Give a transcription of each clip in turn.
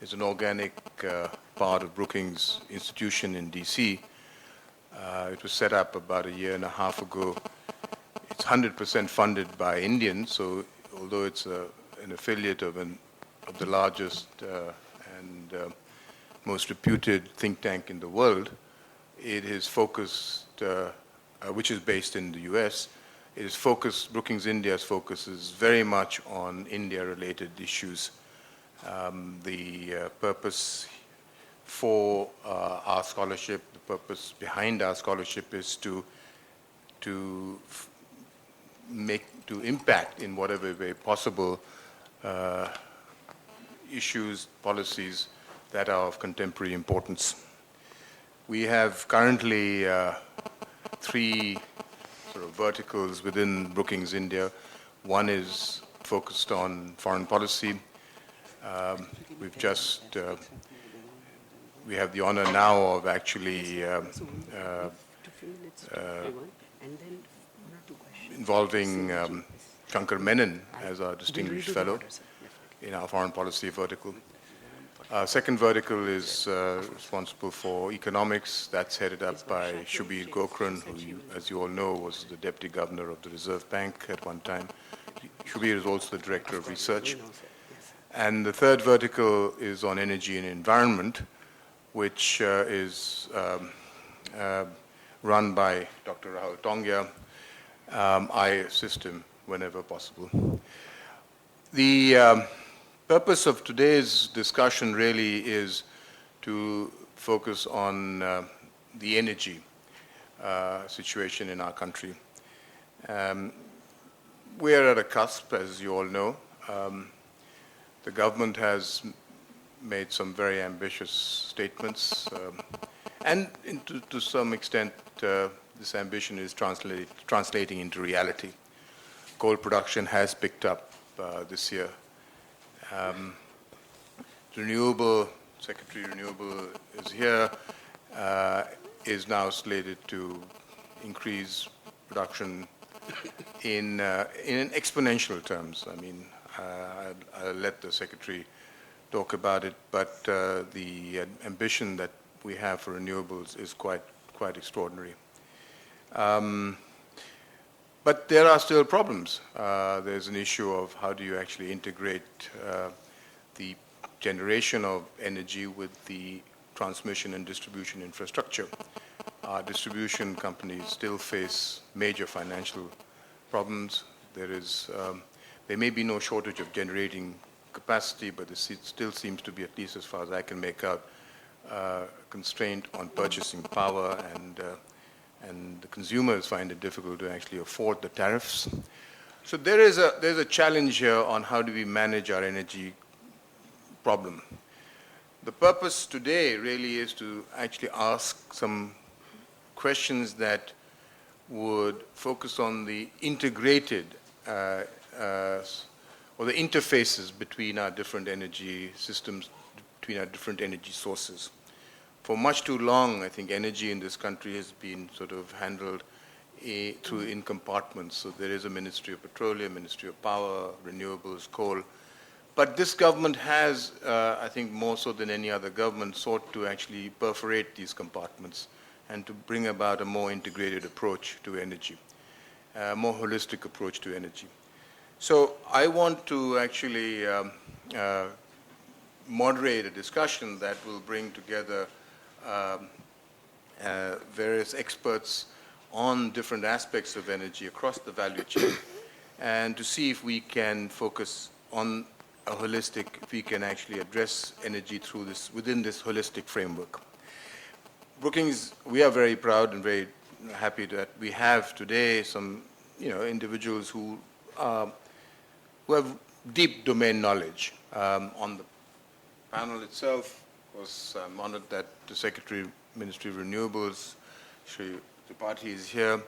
is an organic part of Brookings institution in DC. It was set up about a year and a half ago. It's 100% funded by Indians, so although it's an affiliate of the largest and most reputed think tank in the world, it is focused, which is based in the US, it is focused, Brookings India's focus is very much on India-related issues. The purpose for our scholarship, the purpose behind our scholarship is to impact in whatever way possible issues, policies that are of contemporary importance. We have currently three sort of verticals within Brookings India. One is focused on foreign policy. We have the honor now of actually involving Shankar Menon as our distinguished fellow in our foreign policy vertical. Second vertical is responsible for economics. That's headed up by Shubir Gokran, who, as you all know, was the Deputy Governor of the Reserve Bank at one time. Shubir is also the Director of Research. And the third vertical is on energy and environment, which is run by Dr. Rahul Tongia. I assist him whenever possible. The purpose of today's discussion really is to focus on the energy situation in our country. We are at a cusp, as you all know. The government has made some very ambitious statements, and to some extent, this ambition is translating into reality. Coal production has picked up this year. Secretary Renewable is here, is now slated to increase production in exponential terms. I mean, I'll let the Secretary talk about it, but the ambition that we have for renewables is quite extraordinary. But there are still problems. There's an issue of how do you actually integrate the generation of energy with the transmission and distribution infrastructure. Our distribution companies still face major financial problems. There may be no shortage of generating capacity, but there still seems to be, at least as far as I can make out, constraint on purchasing power, and the consumers find it difficult to actually afford the tariffs. So there's a challenge here on how do we manage our energy problem. The purpose today really is to actually ask some questions that would focus on the integrated or the interfaces between our different energy systems, between our different energy sources. For much too long, I think energy in this country has been sort of handled in compartments. So there is a Ministry of Petroleum, Ministry of Power, Renewables, Coal. But this government has, I think more so than any other government, sought to actually perforate these compartments and to bring about a more integrated approach to energy, a more holistic approach to energy. So I want to actually moderate a discussion that will bring together various experts on different aspects of energy across the value chain, and to see if we can focus on a holistic, if we can actually address energy through this, within this holistic framework. Brookings, we are very proud and very happy that we have today some, individuals who have deep domain knowledge. On the panel itself, I'm honored that the Secretary, Ministry of Renewables, Shri Tripathy, is here.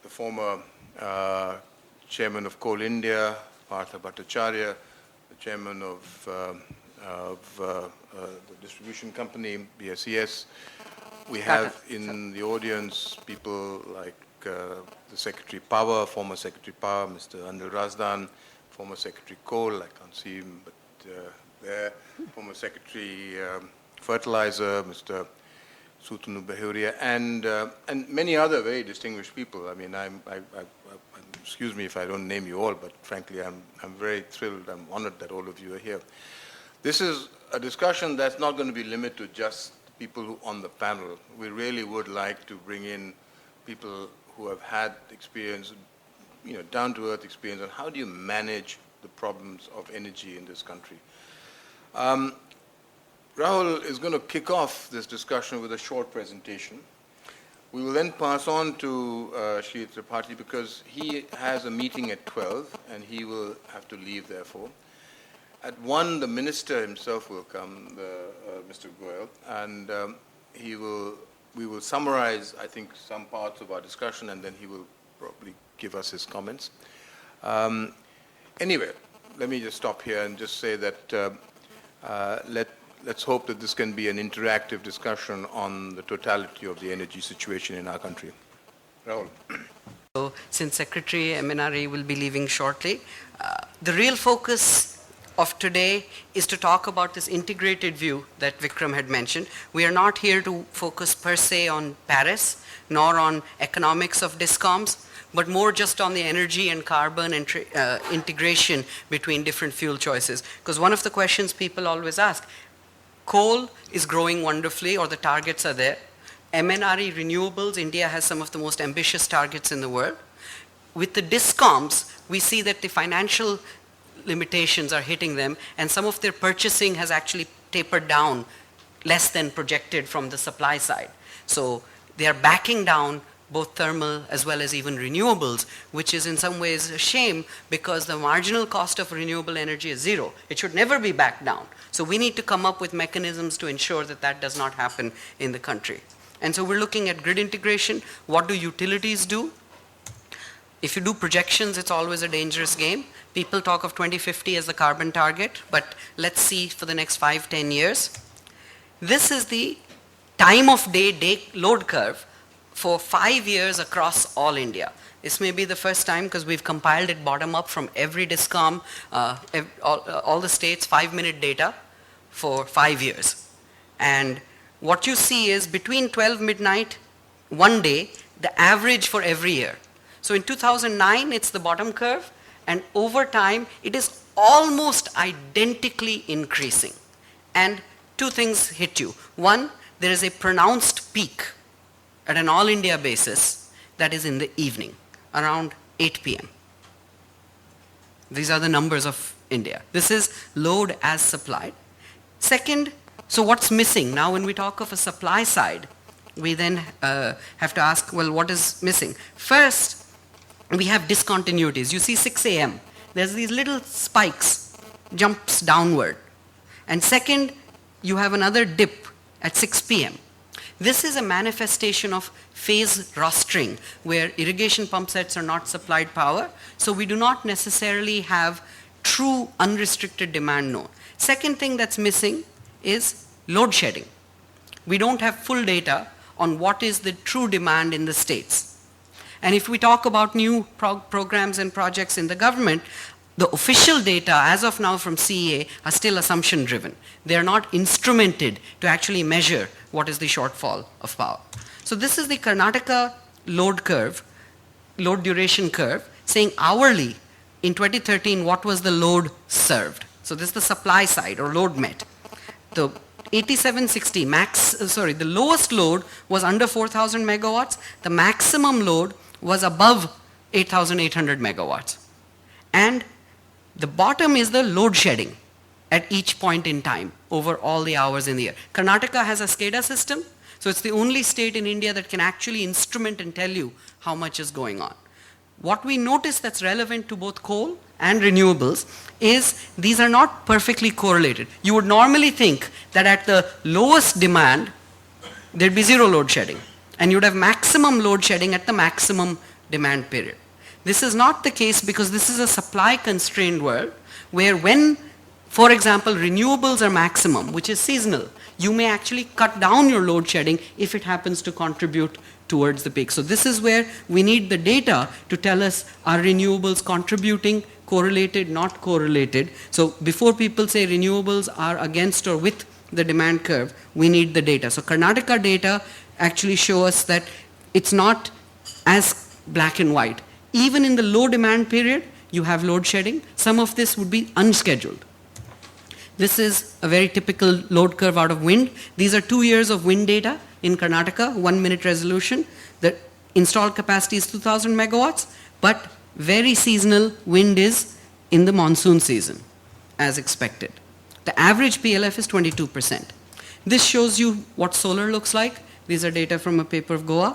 The former Chairman of Coal India, Partha Bhattacharyya, the Chairman of the distribution company, BSES. We have in the audience people like the Secretary Power, former Secretary Power, Mr. Anil Razdan, former Secretary Coal. I can't see him, but there, former Secretary Fertilizer, Mr. Sutunu Behuria, and many other very distinguished people. I mean, excuse me if I don't name you all, but frankly, I'm very thrilled, I'm honored that all of you are here. This is a discussion that's not going to be limited to just people who on the panel. We really would like to bring in people who have had experience, down-to-earth experience on how do you manage the problems of energy in this country. Rahul is going to kick off this discussion with a short presentation. We will then pass on to Shri Tripathy because he has a meeting at 12 and he will have to leave therefore. At 1, the minister himself will come, Mr. Goyal, and we will summarize, I think, some parts of our discussion and then he will probably give us his comments. Anyway, let me just stop here and just say that let's hope that this can be an interactive discussion on the totality of the energy situation in our country. Rahul. So, since Secretary MNRE will be leaving shortly, the real focus of today is to talk about this integrated view that Vikram had mentioned. We are not here to focus per se on Paris, nor on economics of discoms, but more just on the energy and carbon and integration between different fuel choices. Because one of the questions people always ask, coal is growing wonderfully, or the targets are there. MNRE renewables, India has some of the most ambitious targets in the world. With the discoms, we see that the financial limitations are hitting them, and some of their purchasing has actually tapered down less than projected from the supply side. So they are backing down both thermal as well as even renewables, which is in some ways a shame because the marginal cost of renewable energy is zero. It should never be backed down. So we need to come up with mechanisms to ensure that that does not happen in the country. And so we're looking at grid integration. What do utilities do? If you do projections, it's always a dangerous game. People talk of 2050 as the carbon target, but let's see for the next 5-10 years. This is the time of day load curve for 5 years across all India. This may be the first time because we've compiled it bottom up from every discom, all the states, 5-minute data for 5 years. And what you see is between 12 midnight, 1 day, the average for every year. So in 2009, it's the bottom curve, and over time, it is almost identically increasing. And 2 things hit you. One, there is a pronounced peak at an all-India basis that is in the evening, around 8 p.m. These are the numbers of India. This is load as supplied. Second, so what's missing? Now when we talk of a supply side, we then have to ask, well, what is missing? First, we have discontinuities. You see 6 a.m. There's these little spikes, jumps downward. And second, you have another dip at 6 p.m. This is a manifestation of phase rostering, where irrigation pump sets are not supplied power, so we do not necessarily have true unrestricted demand node. Second thing that's missing is load shedding. We don't have full data on what is the true demand in the states. And if we talk about new programs and projects in the government, the official data as of now from CEA are still assumption driven. They are not instrumented to actually measure what is the shortfall of power. So this is the Karnataka load curve, load duration curve, saying hourly in 2013 what was the load served. So this is the supply side or load met. The 8760 the lowest load was under 4,000 megawatts. The maximum load was above 8,800 megawatts. And the bottom is the load shedding at each point in time over all the hours in the year. Karnataka has a SCADA system, so it's the only state in India that can actually instrument and tell you how much is going on. What we notice that's relevant to both coal and renewables is these are not perfectly correlated. You would normally think that at the lowest demand, there'd be zero load shedding, and you'd have maximum load shedding at the maximum demand period. This is not the case because this is a supply constrained world where when, for example, renewables are maximum, which is seasonal, you may actually cut down your load shedding if it happens to contribute towards the peak. So this is where we need the data to tell us are renewables contributing correlated, not correlated. So before people say renewables are against or with the demand curve, we need the data. So Karnataka data actually show us that it's not as black and white. Even in the low demand period, you have load shedding. Some of this would be unscheduled. This is a very typical load curve out of wind. These are 2 years of wind data in Karnataka, 1 minute resolution. The installed capacity is 2,000 megawatts, but very seasonal wind is in the monsoon season, as expected. The average PLF is 22%. This shows you what solar looks like. These are data from a paper of Goa,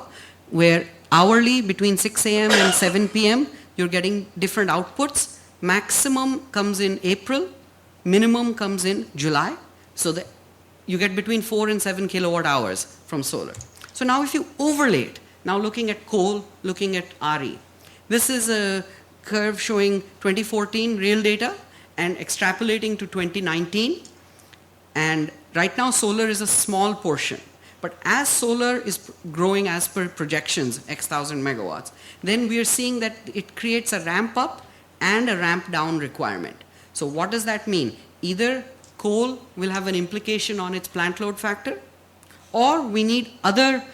where hourly between 6 a.m. and 7 p.m., you're getting different outputs. Maximum comes in April, minimum comes in July. So you get between 4 and 7 kilowatt hours from solar. So now if you overlay it, now looking at coal, looking at RE. This is a curve showing 2014 real data and extrapolating to 2019. And right now solar is a small portion. But as solar is growing as per projections, X thousand megawatts, then we are seeing that it creates a ramp up and a ramp down requirement. So what does that mean? Either coal will have an implication on its plant load factor, or we need other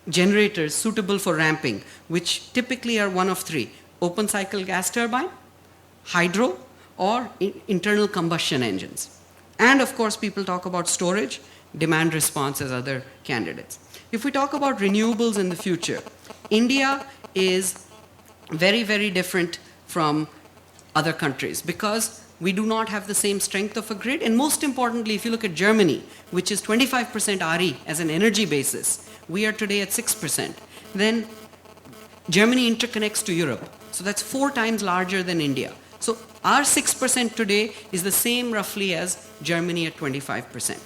generators suitable for ramping, which typically are one of three: open cycle gas turbine, hydro, or internal combustion engines. And of course, people talk about storage, demand response as other candidates. If we talk about renewables in the future, India is very, very different from other countries because we do not have the same strength of a grid. And most importantly, if you look at Germany, which is 25% RE as an energy basis, we are today at 6%. Then Germany interconnects to Europe. So that's 4 times larger than India. So our 6% today is the same roughly as Germany at 25%.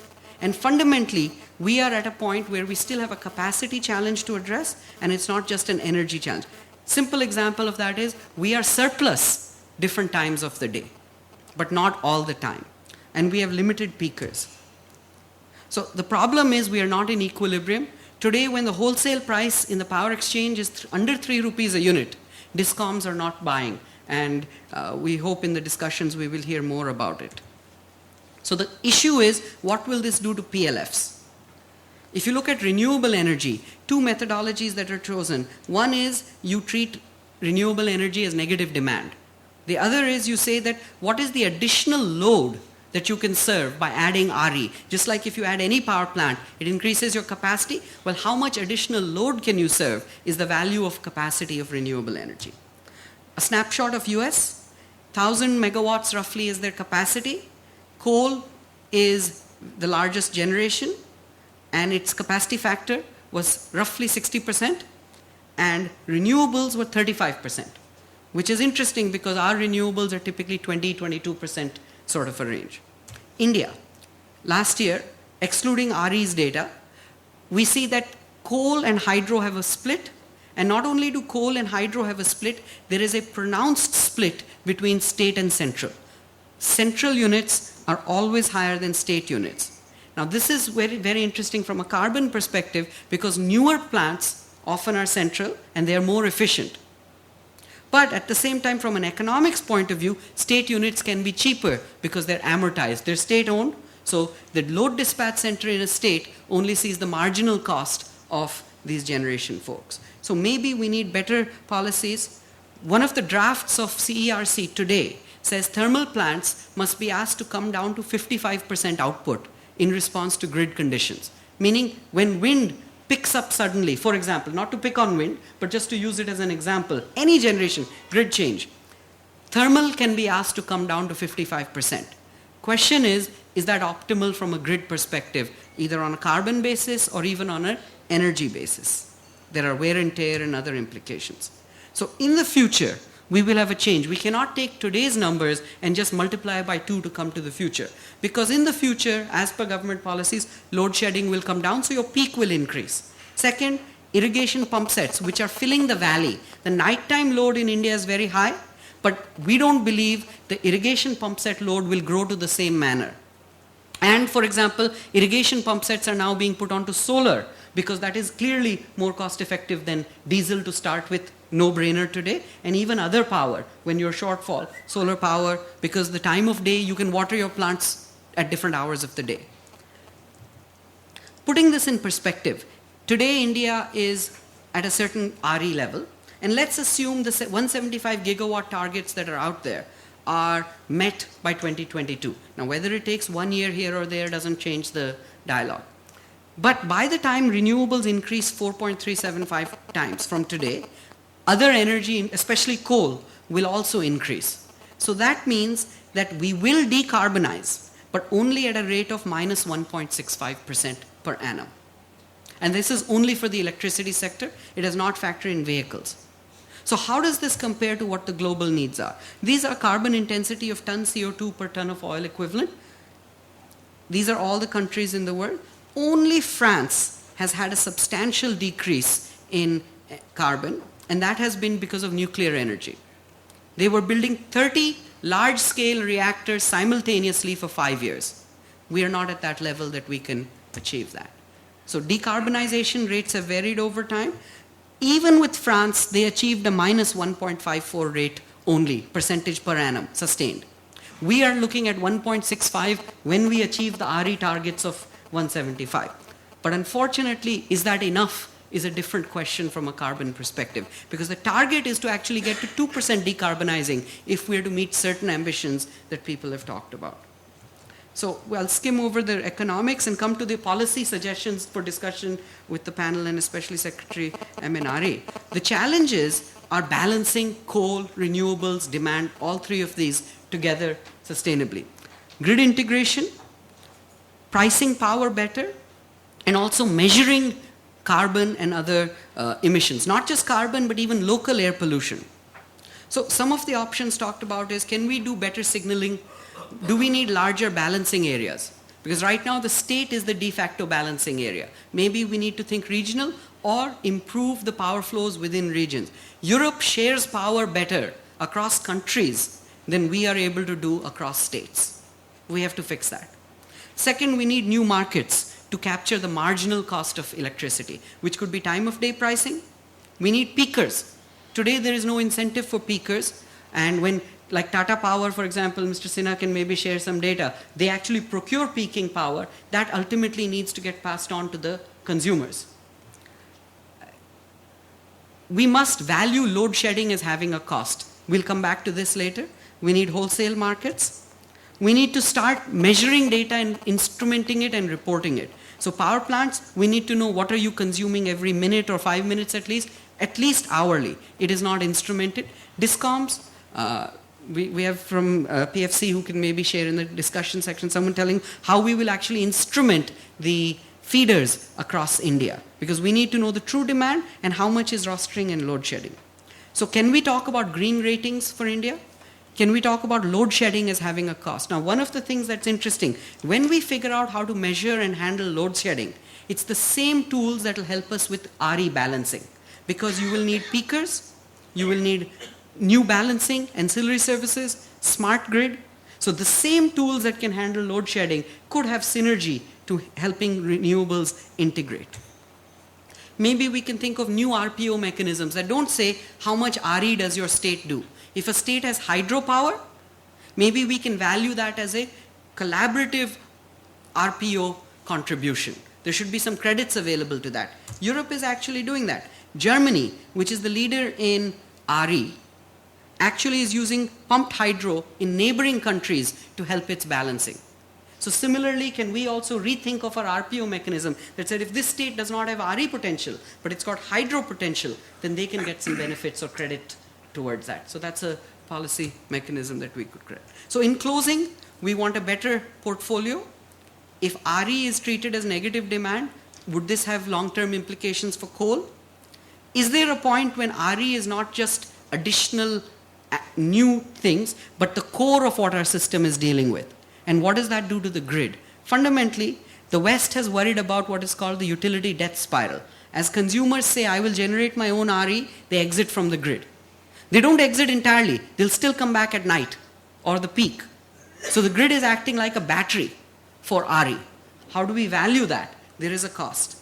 And fundamentally, we are at a point where we still have a capacity challenge to address, and it's not just an energy challenge. Simple example of that is we are surplus different times of the day, but not all the time. And we have limited peakers. So the problem is we are not in equilibrium. Today, when the wholesale price in the power exchange is under 3 rupees a unit, discoms are not buying. And we hope in the discussions we will hear more about it. So the issue is, what will this do to PLFs? If you look at renewable energy, 2 methodologies that are chosen. One is you treat renewable energy as negative demand. The other is you say that what is the additional load that you can serve by adding RE? Just like if you add any power plant, it increases your capacity. Well, how much additional load can you serve is the value of capacity of renewable energy. A snapshot of US, 1,000 megawatts roughly is their capacity. Coal is the largest generation, and its capacity factor was roughly 60%, and renewables were 35%, which is interesting because our renewables are typically 20-22% sort of a range. India, last year, excluding RE's data, we see that coal and hydro have a split, and not only do coal and hydro have a split, there is a pronounced split between state and central. Central units are always higher than state units. Now this is very, very interesting from a carbon perspective because newer plants often are central and they are more efficient. But at the same time, from an economics point of view, state units can be cheaper because they're amortized. They're state-owned, so the load dispatch center in a state only sees the marginal cost of these generation folks. So maybe we need better policies. One of the drafts of CERC today says thermal plants must be asked to come down to 55% output in response to grid conditions. Meaning when wind picks up suddenly, for example, not to pick on wind, but just to use it as an example, any generation, grid change, thermal can be asked to come down to 55%. Question is that optimal from a grid perspective, either on a carbon basis or even on an energy basis? There are wear and tear and other implications. So in the future, we will have a change. We cannot take today's numbers and just multiply by 2 to come to the future. Because in the future, as per government policies, load shedding will come down, so your peak will increase. Second, irrigation pump sets, which are filling the valley. The nighttime load in India is very high, but we don't believe the irrigation pump set load will grow to the same manner. And for example, irrigation pump sets are now being put onto solar because that is clearly more cost effective than diesel to start with no-brainer today, and even other power, when you're shortfall, solar power, because the time of day, you can water your plants at different hours of the day. Putting this in perspective, today India is at a certain RE level, and let's assume the 175 gigawatt targets that are out there are met by 2022. Now, whether it takes 1 year here or there doesn't change the dialogue. But by the time renewables increase 4.375 times from today, other energy, especially coal, will also increase. So that means that we will decarbonize, but only at a rate of minus 1.65% per annum. And this is only for the electricity sector. It does not factor in vehicles. So how does this compare to what the global needs are? These are carbon intensity of ton CO2 per ton of oil equivalent. These are all the countries in the world. Only France has had a substantial decrease in carbon, and that has been because of nuclear energy. They were building 30 large-scale reactors simultaneously for 5 years. We are not at that level that we can achieve that. So decarbonization rates have varied over time. Even with France, they achieved a minus 1.54 rate only, percentage per annum, sustained. We are looking at 1.65 when we achieve the RE targets of 175. But unfortunately, is that enough is a different question from a carbon perspective, because the target is to actually get to 2% decarbonizing if we are to meet certain ambitions that people have talked about. So I'll skim over the economics and come to the policy suggestions for discussion with the panel and especially Secretary MNRE. The challenges are balancing coal, renewables, demand, all three of these together sustainably. Grid integration, pricing power better, and also measuring carbon and other emissions, not just carbon, but even local air pollution. So some of the options talked about is, can we do better signaling? Do we need larger balancing areas? Because right now the state is the de facto balancing area. Maybe we need to think regional or improve the power flows within regions. Europe shares power better across countries than we are able to do across states. We have to fix that. Second, we need new markets to capture the marginal cost of electricity, which could be time of day pricing. We need peakers. Today there is no incentive for peakers, and when like Tata Power, for example, Mr. Sinha can maybe share some data. They actually procure peaking power that ultimately needs to get passed on to the consumers. We must value load shedding as having a cost. We'll come back to this later. We need wholesale markets. We need to start measuring data and instrumenting it and reporting it. So power plants, we need to know what are you consuming every minute or 5 minutes at least hourly. It is not instrumented. Discoms, we have from PFC who can maybe share in the discussion section, someone telling how we will actually instrument the feeders across India, because we need to know the true demand and how much is rostering and load shedding. So can we talk about green ratings for India? Can we talk about load shedding as having a cost? Now, one of the things that's interesting, when we figure out how to measure and handle load shedding, it's the same tools that will help us with RE balancing, because you will need peakers, you will need new balancing, ancillary services, smart grid. So the same tools that can handle load shedding could have synergy to helping renewables integrate. Maybe we can think of new RPO mechanisms that don't say how much RE does your state do. If a state has hydropower, maybe we can value that as a collaborative RPO contribution. There should be some credits available to that. Europe is actually doing that. Germany, which is the leader in RE, actually is using pumped hydro in neighboring countries to help its balancing. So similarly, can we also rethink of our RPO mechanism that said if this state does not have RE potential, but it's got hydro potential, then they can get some benefits or credit towards that. So that's a policy mechanism that we could create. So in closing, we want a better portfolio. If RE is treated as negative demand, would this have long-term implications for coal? Is there a point when RE is not just additional new things, but the core of what our system is dealing with? And what does that do to the grid? Fundamentally, the West has worried about what is called the utility death spiral. As consumers say, I will generate my own RE, they exit from the grid. They don't exit entirely. They'll still come back at night or the peak. So the grid is acting like a battery for RE. How do we value that? There is a cost.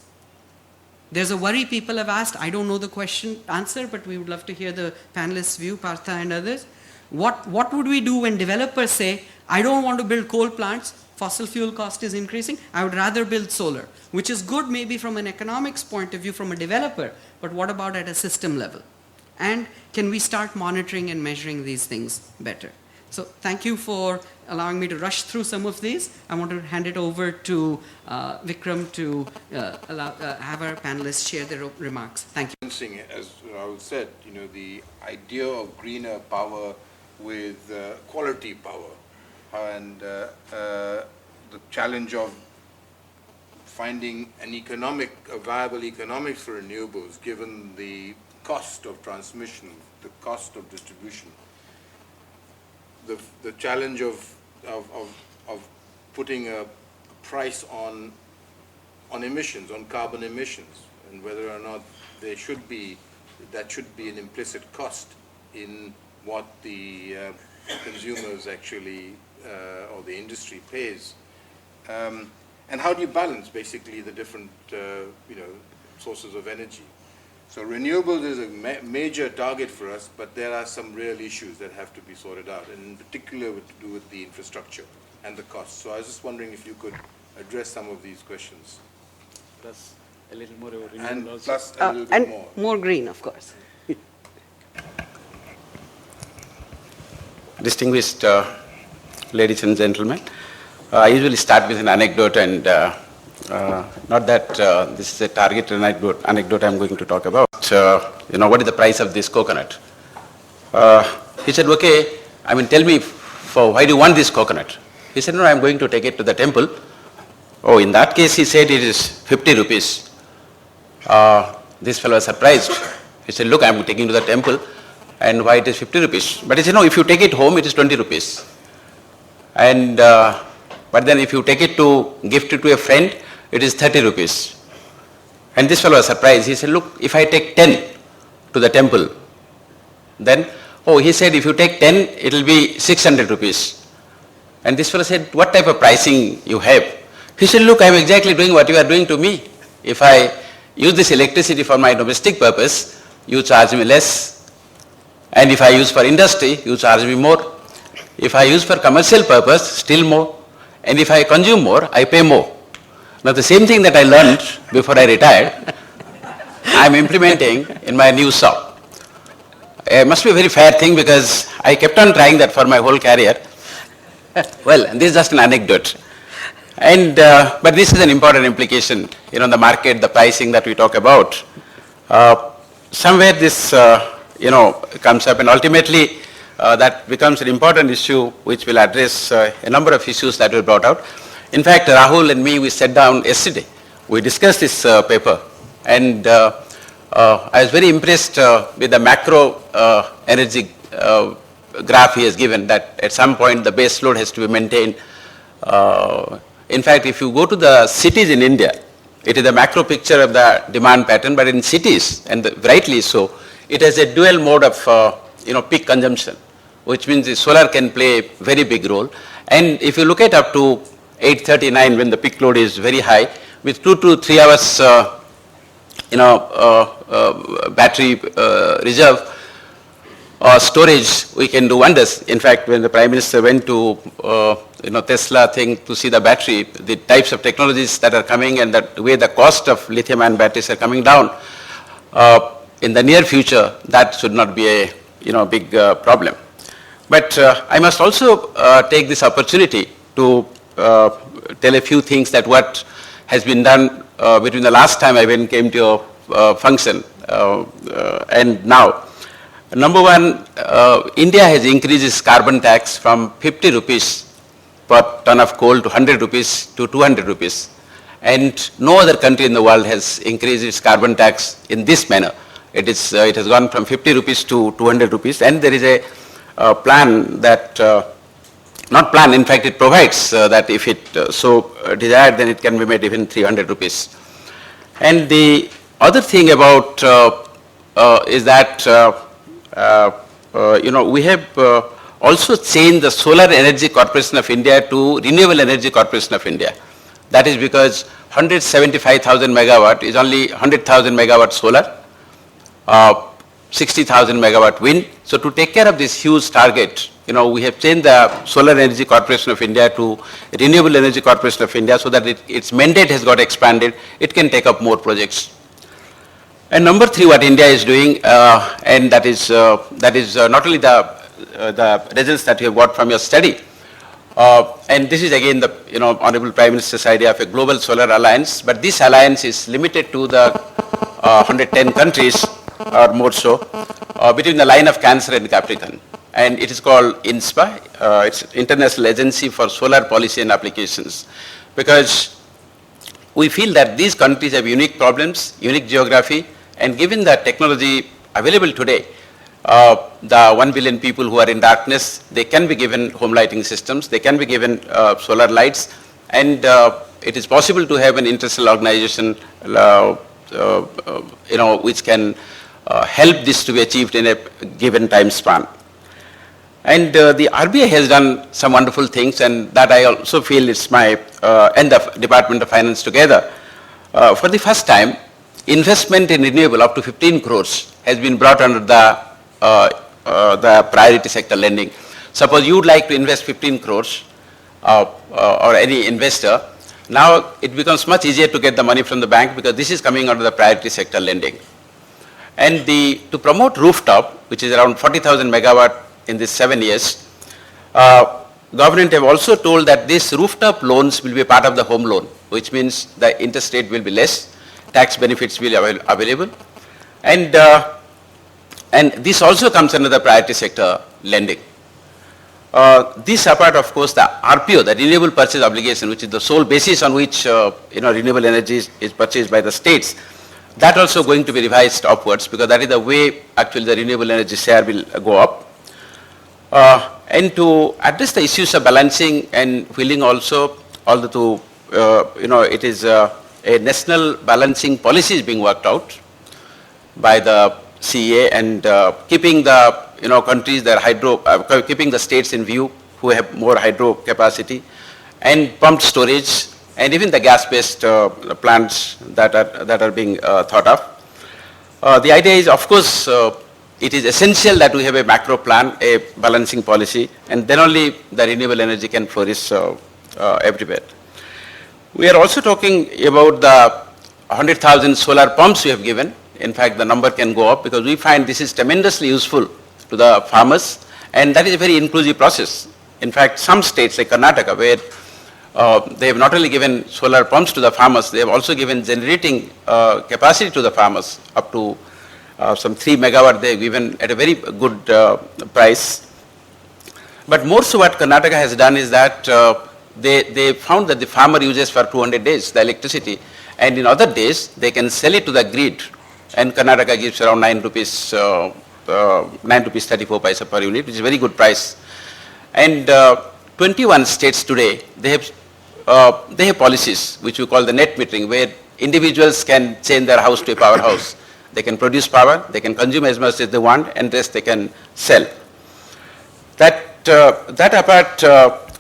There's a worry people have asked. I don't know the answer, but we would love to hear the panelists' view, Partha and others. What would we do when developers say, I don't want to build coal plants, fossil fuel cost is increasing, I would rather build solar, which is good maybe from an economics point of view from a developer, but what about at a system level? And can we start monitoring and measuring these things better? So thank you for allowing me to rush through some of these. I want to hand it over to Vikram to have our panelists share their remarks. Thank you. Singh, as Rahul said, the idea of greener power with quality power, and the challenge of finding a viable economics for renewables, given the cost of transmission, the cost of distribution, the challenge of putting a price on emissions, on carbon emissions, and whether or not that should be an implicit cost in what the consumers actually or the industry pays, and how do you balance basically the different sources of energy. So renewables is a major target for us, but there are some real issues that have to be sorted out, and in particular to do with the infrastructure and the costs. So I was just wondering if you could address some of these questions. Plus a little more renewable And also. plus a little bit And more. more green, of course. Distinguished ladies and gentlemen, I usually start with an anecdote, and not that this is a targeted anecdote I'm going to talk about. What is the price of this coconut? He said, okay, tell me, why do you want this coconut? He said, no, I'm going to take it to the temple. Oh, in that case, he said, it is 50 rupees. This fellow was surprised. He said, look, I'm taking to the temple, and why it is 50 rupees? But he said, no, if you take it home, it is 20 rupees. And, but then if you take it to gift it to a friend, it is 30 rupees. And this fellow was surprised. He said, look, if I take 10 to the temple, then, he said, if you take 10, it will be 600 rupees. And this fellow said, what type of pricing you have? He said, look, I am exactly doing what you are doing to me. If I use this electricity for my domestic purpose, you charge me less. And if I use for industry, you charge me more. If I use for commercial purpose, still more. And if I consume more, I pay more. Now the same thing that I learned before I retired, I am implementing in my new shop. It must be a very fair thing because I kept on trying that for my whole career. Well, and this is just an anecdote. And, but this is an important implication, the market, the pricing that we talk about. Somewhere this, comes up, and ultimately that becomes an important issue which will address a number of issues that were brought out. In fact, Rahul and me, we sat down yesterday. We discussed this paper, and I was very impressed with the macro energy graph he has given, that at some point the base load has to be maintained. In fact, if you go to the cities in India, it is a macro picture of the demand pattern, but in cities, and rightly so, it has a dual mode of peak consumption, which means the solar can play a very big role. And if you look at up to 8:39 when the peak load is very high, with 2 to 3 hours battery reserve storage, we can do wonders. In fact, when the Prime Minister went to Tesla thing to see the battery, the types of technologies that are coming and the way the cost of lithium-ion batteries are coming down, in the near future, that should not be a big problem. But I must also take this opportunity to tell a few things that what has been done between the last time I came to a function and now. Number one, India has increased its carbon tax from 50 rupees per ton of coal to 100 rupees to 200 rupees. And no other country in the world has increased its carbon tax in this manner. It has gone from 50 rupees to 200 rupees, and there is a plan that, not plan, in fact it provides that if it so desired, then it can be made even 300 rupees. And the other thing about is that we have also changed the Solar Energy Corporation of India to Renewable Energy Corporation of India. That is because 175,000 megawatt is only 100,000 megawatt solar, 60,000 megawatt wind. So to take care of this huge target, we have changed the Solar Energy Corporation of India to Renewable Energy Corporation of India so that its mandate has got expanded. It can take up more projects. And number 3, what India is doing, and that is not only the results that you have got from your study, and this is again the Honorable Prime Minister's idea of a global solar alliance, but this alliance is limited to the 110 countries or more so, between the line of Cancer and Capricorn. And it is called INSPA, it's International Agency for Solar Policy and Applications, because we feel that these countries have unique problems, unique geography, and given the technology available today, the 1 billion people who are in darkness, they can be given home lighting systems, they can be given solar lights, and it is possible to have an international organization which can help this to be achieved in a given time span. And the RBI has done some wonderful things, and that I also feel it's my and the Department of Finance together. For the first time, investment in renewable up to 15 crores has been brought under the priority sector lending. Suppose you would like to invest 15 crores or any investor, now it becomes much easier to get the money from the bank because this is coming under the priority sector lending. And to promote rooftop, which is around 40,000 megawatt in these 7 years, government have also told that these rooftop loans will be part of the home loan, which means the interest rate will be less, tax benefits will be available, and this also comes under the priority sector lending. This apart, of course, the RPO, the renewable purchase obligation, which is the sole basis on which renewable energy is purchased by the states, that also going to be revised upwards because that is the way actually the renewable energy share will go up. And to address the issues of balancing and wheeling also, although it is a national balancing policy is being worked out by the CEA and keeping the countries that keeping the states in view who have more hydro capacity and pumped storage and even the gas-based plants that are being thought of. The idea is, of course, it is essential that we have a macro plan, a balancing policy, and then only the renewable energy can flourish everywhere. We are also talking about the 100,000 solar pumps we have given. In fact, the number can go up because we find this is tremendously useful to the farmers, and that is a very inclusive process. In fact, some states like Karnataka, where they have not only given solar pumps to the farmers, they have also given generating capacity to the farmers up to some 3 megawatt they have given at a very good price. But more so what Karnataka has done is that they found that the farmer uses for 200 days the electricity, and in other days they can sell it to the grid, and Karnataka gives around 9 rupees 34 paisa per unit, which is a very good price. And 21 states today, they have policies which we call the net metering, where individuals can change their house to a powerhouse. They can produce power, they can consume as much as they want, and rest they can sell. That apart,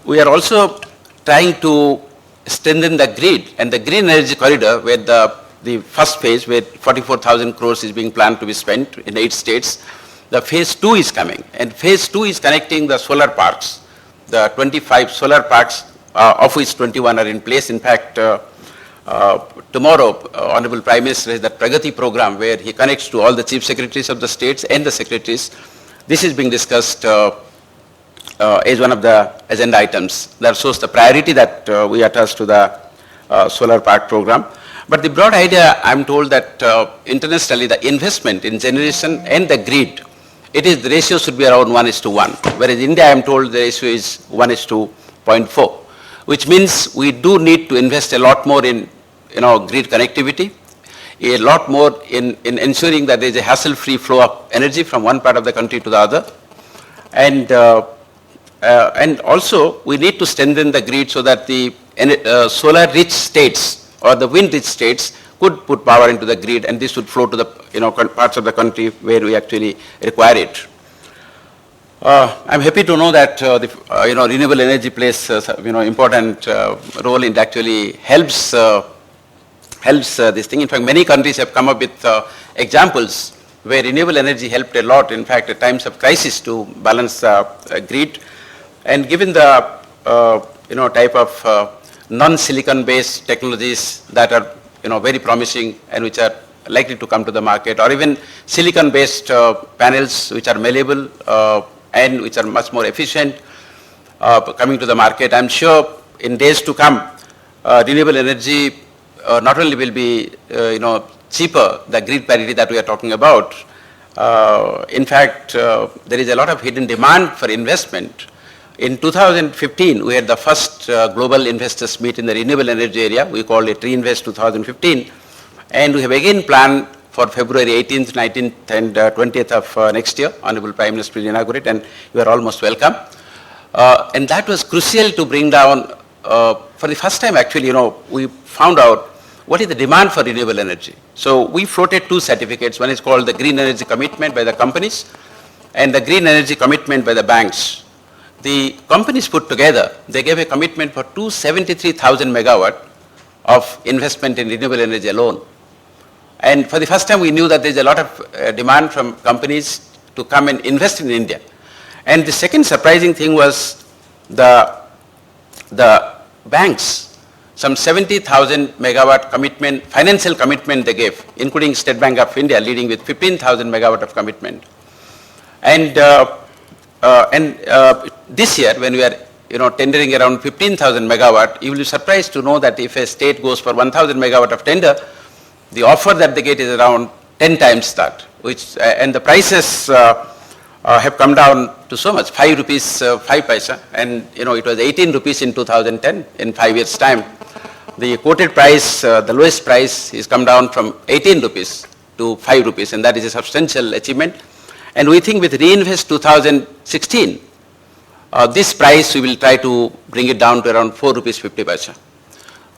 we are also trying to strengthen the grid and the green energy corridor, where the first phase, where 44,000 crores is being planned to be spent in 8 states. The phase 2 is coming, and phase 2 is connecting the solar parks, the 25 solar parks, of which 21 are in place. In fact, tomorrow, Honorable Prime Minister has that Pragati program where he connects to all the chief secretaries of the states and the secretaries. This is being discussed as one of the agenda items. That shows the priority that we attach to the solar park program. But the broad idea, I'm told that internationally the investment in generation and the grid, the ratio should be around 1:1. Whereas India, I'm told the ratio is 1:0.4, which means we do need to invest a lot more in grid connectivity, a lot more in ensuring that there is a hassle-free flow of energy from one part of the country to the other. And also we need to strengthen the grid so that the solar-rich states or the wind-rich states could put power into the grid, and this would flow to the parts of the country where we actually require it. I'm happy to know that renewable energy plays important role in actually helps helps this thing. In fact, many countries have come up with examples where renewable energy helped a lot, in fact, at times of crisis to balance the grid. And given the type of non-silicon based technologies that are very promising and which are likely to come to the market, or even silicon based panels which are malleable and which are much more efficient coming to the market, I'm sure in days to come renewable energy not only will be cheaper, the grid parity that we are talking about. In fact, there is a lot of hidden demand for investment. In 2015, we had the first global investors meet in the renewable energy area. We called it Reinvest 2015. And we have again planned for February 18th, 19th, and 20th of next year. Honorable Prime Minister will inaugurate, and you are almost welcome. And that was crucial to bring down, for the first time actually, we found out what is the demand for renewable energy. So we floated two certificates. One is called the Green Energy Commitment by the companies and the Green Energy Commitment by the banks. The companies put together, they gave a commitment for 273,000 megawatt of investment in renewable energy alone. And for the first time we knew that there is a lot of demand from companies to come and invest in India. And the second surprising thing was the banks, some 70,000 megawatt commitment, financial commitment they gave, including State Bank of India leading with 15,000 megawatt of commitment. And this year, when we are tendering around 15,000 megawatt, you will be surprised to know that if a state goes for 1,000 megawatt of tender, the offer that they get is around 10 times that, which and the prices have come down to so much, 5 rupees 5 paisa, and it was 18 rupees in 2010. In 5 years' time, the quoted price, the lowest price, is come down from 18 rupees to 5 rupees, and that is a substantial achievement. And we think with Reinvest 2016, this price we will try to bring it down to around 4 rupees 50 paisa.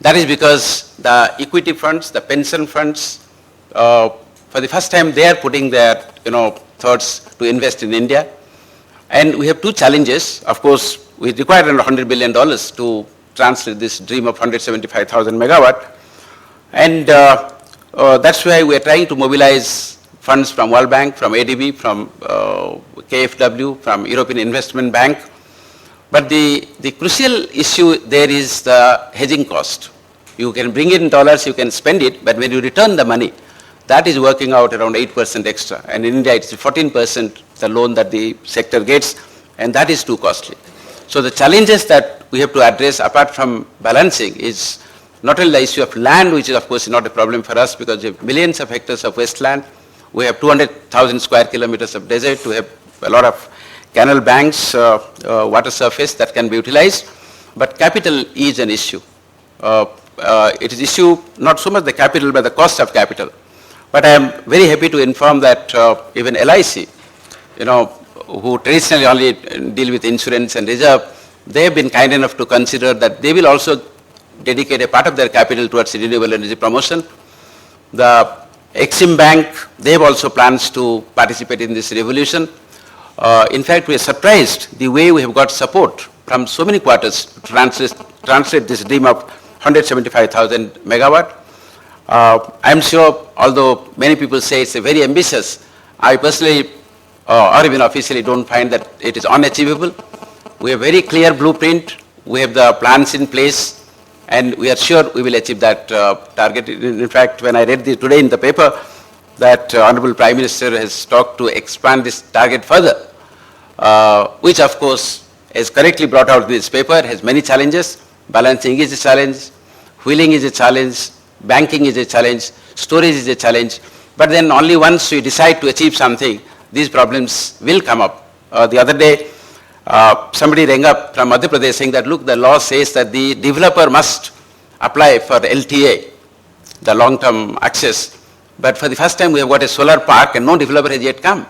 That is because the equity funds, the pension funds, for the first time they are putting their thoughts to invest in India. And we have two challenges. Of course, we require around $100 billion to translate this dream of 175,000 megawatt. And that's why we are trying to mobilize funds from World Bank, from ADB, from KfW, from European Investment Bank. But the crucial issue there is the hedging cost. You can bring in dollars, you can spend it, but when you return the money, that is working out around 8% extra. And in India, it's 14% the loan that the sector gets, and that is too costly. So the challenges that we have to address, apart from balancing, is not only the issue of land, which is of course not a problem for us because we have millions of hectares of wasteland. We have 200,000 square kilometers of desert. We have a lot of canal banks, water surface that can be utilized. But capital is an issue. It is issue not so much the capital, but the cost of capital. But I am very happy to inform that even LIC, who traditionally only deal with insurance and reserve, they have been kind enough to consider that they will also dedicate a part of their capital towards renewable energy promotion. The Exim Bank, they have also plans to participate in this revolution. In fact, we are surprised the way we have got support from so many quarters to translate this dream of 175,000 megawatt. I am sure, although many people say it's a very ambitious, I personally or even officially don't find that it is unachievable. We have very clear blueprint, we have the plans in place, and we are sure we will achieve that target. In fact, when I read today in the paper that Honorable Prime Minister has talked to expand this target further, which of course is correctly brought out in this paper, has many challenges. Balancing is a challenge, wheeling is a challenge, banking is a challenge, storage is a challenge. But then only once we decide to achieve something, these problems will come up. The other day, somebody rang up from Madhya Pradesh saying that, look, the law says that the developer must apply for LTA, the long-term access. But for the first time, we have got a solar park and no developer has yet come.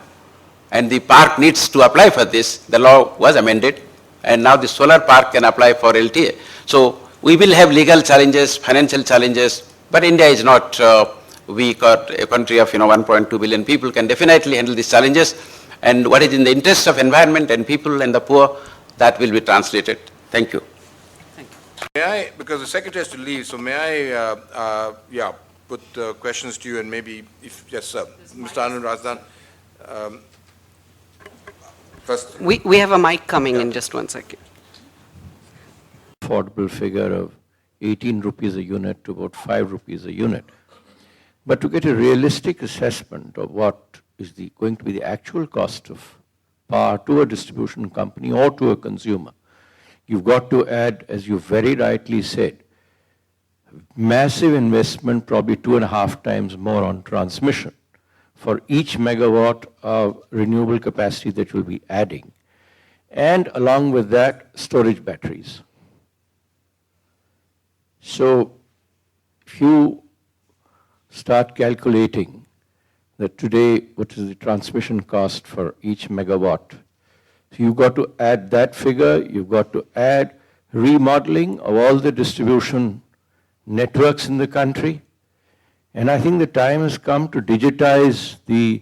And the park needs to apply for this. The law was amended, and now the solar park can apply for LTA. So we will have legal challenges, financial challenges, but India is not weak, or a country of 1.2 billion people can definitely handle these challenges. And what is in the interest of environment and people and the poor, that will be translated. Thank you. Thank you. May I, because the secretary has to leave, so may I, put questions to you and maybe, if, yes, sir, Mr. Anand Razdan. First, We have a mic coming in just 1 second. Affordable figure of 18 rupees a unit to about 5 rupees a unit. But to get a realistic assessment of what is going to be the actual cost of power to a distribution company or to a consumer, you've got to add, as you very rightly said, massive investment, probably 2.5 times more on transmission for each megawatt of renewable capacity that you'll be adding. And along with that, storage batteries. So if you start calculating that today, what is the transmission cost for each megawatt, so you've got to add that figure, you've got to add remodeling of all the distribution networks in the country. And I think the time has come to digitize the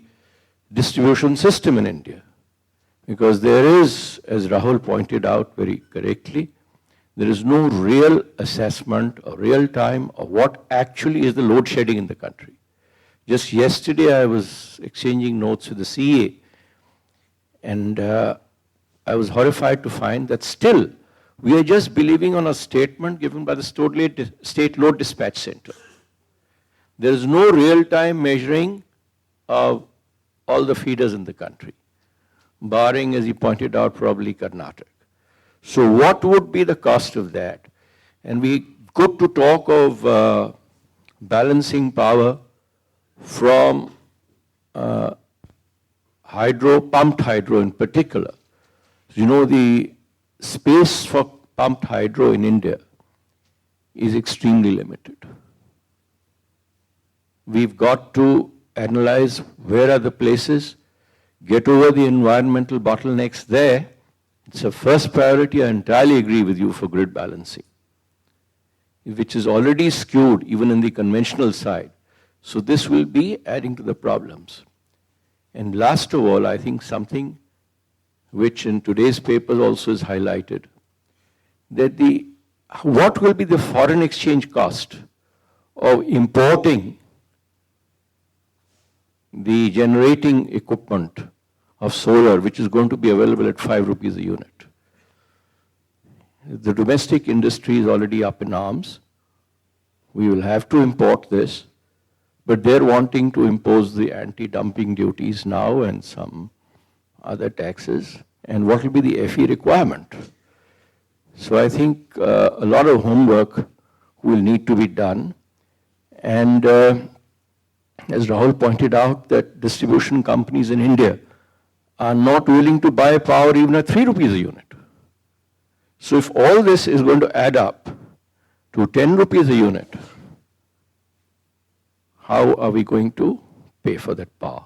distribution system in India. Because there is, as Rahul pointed out very correctly, there is no real assessment or real time of what actually is the load shedding in the country. Just yesterday I was exchanging notes with the CA, and I was horrified to find that still we are just believing on a statement given by the State Load Dispatch Center. There is no real-time measuring of all the feeders in the country, barring, as he pointed out, probably Karnataka. So what would be the cost of that? And we got to talk of balancing power from hydro, pumped hydro in particular. You know, the space for pumped hydro in India is extremely limited. We've got to analyze where are the places, get over the environmental bottlenecks there. It's a first priority. I entirely agree with you for grid balancing, which is already skewed even in the conventional side. So this will be adding to the problems. And last of all, I think something which in today's papers also is highlighted, that what will be the foreign exchange cost of importing the generating equipment of solar, which is going to be available at 5 rupees a unit. The domestic industry is already up in arms. We will have to import this, but they're wanting to impose the anti-dumping duties now and some other taxes. And what will be the FE requirement? So I think a lot of homework will need to be done. And as Rahul pointed out, that distribution companies in India are not willing to buy power even at 3 rupees a unit. So if all this is going to add up to 10 rupees a unit, how are we going to pay for that power?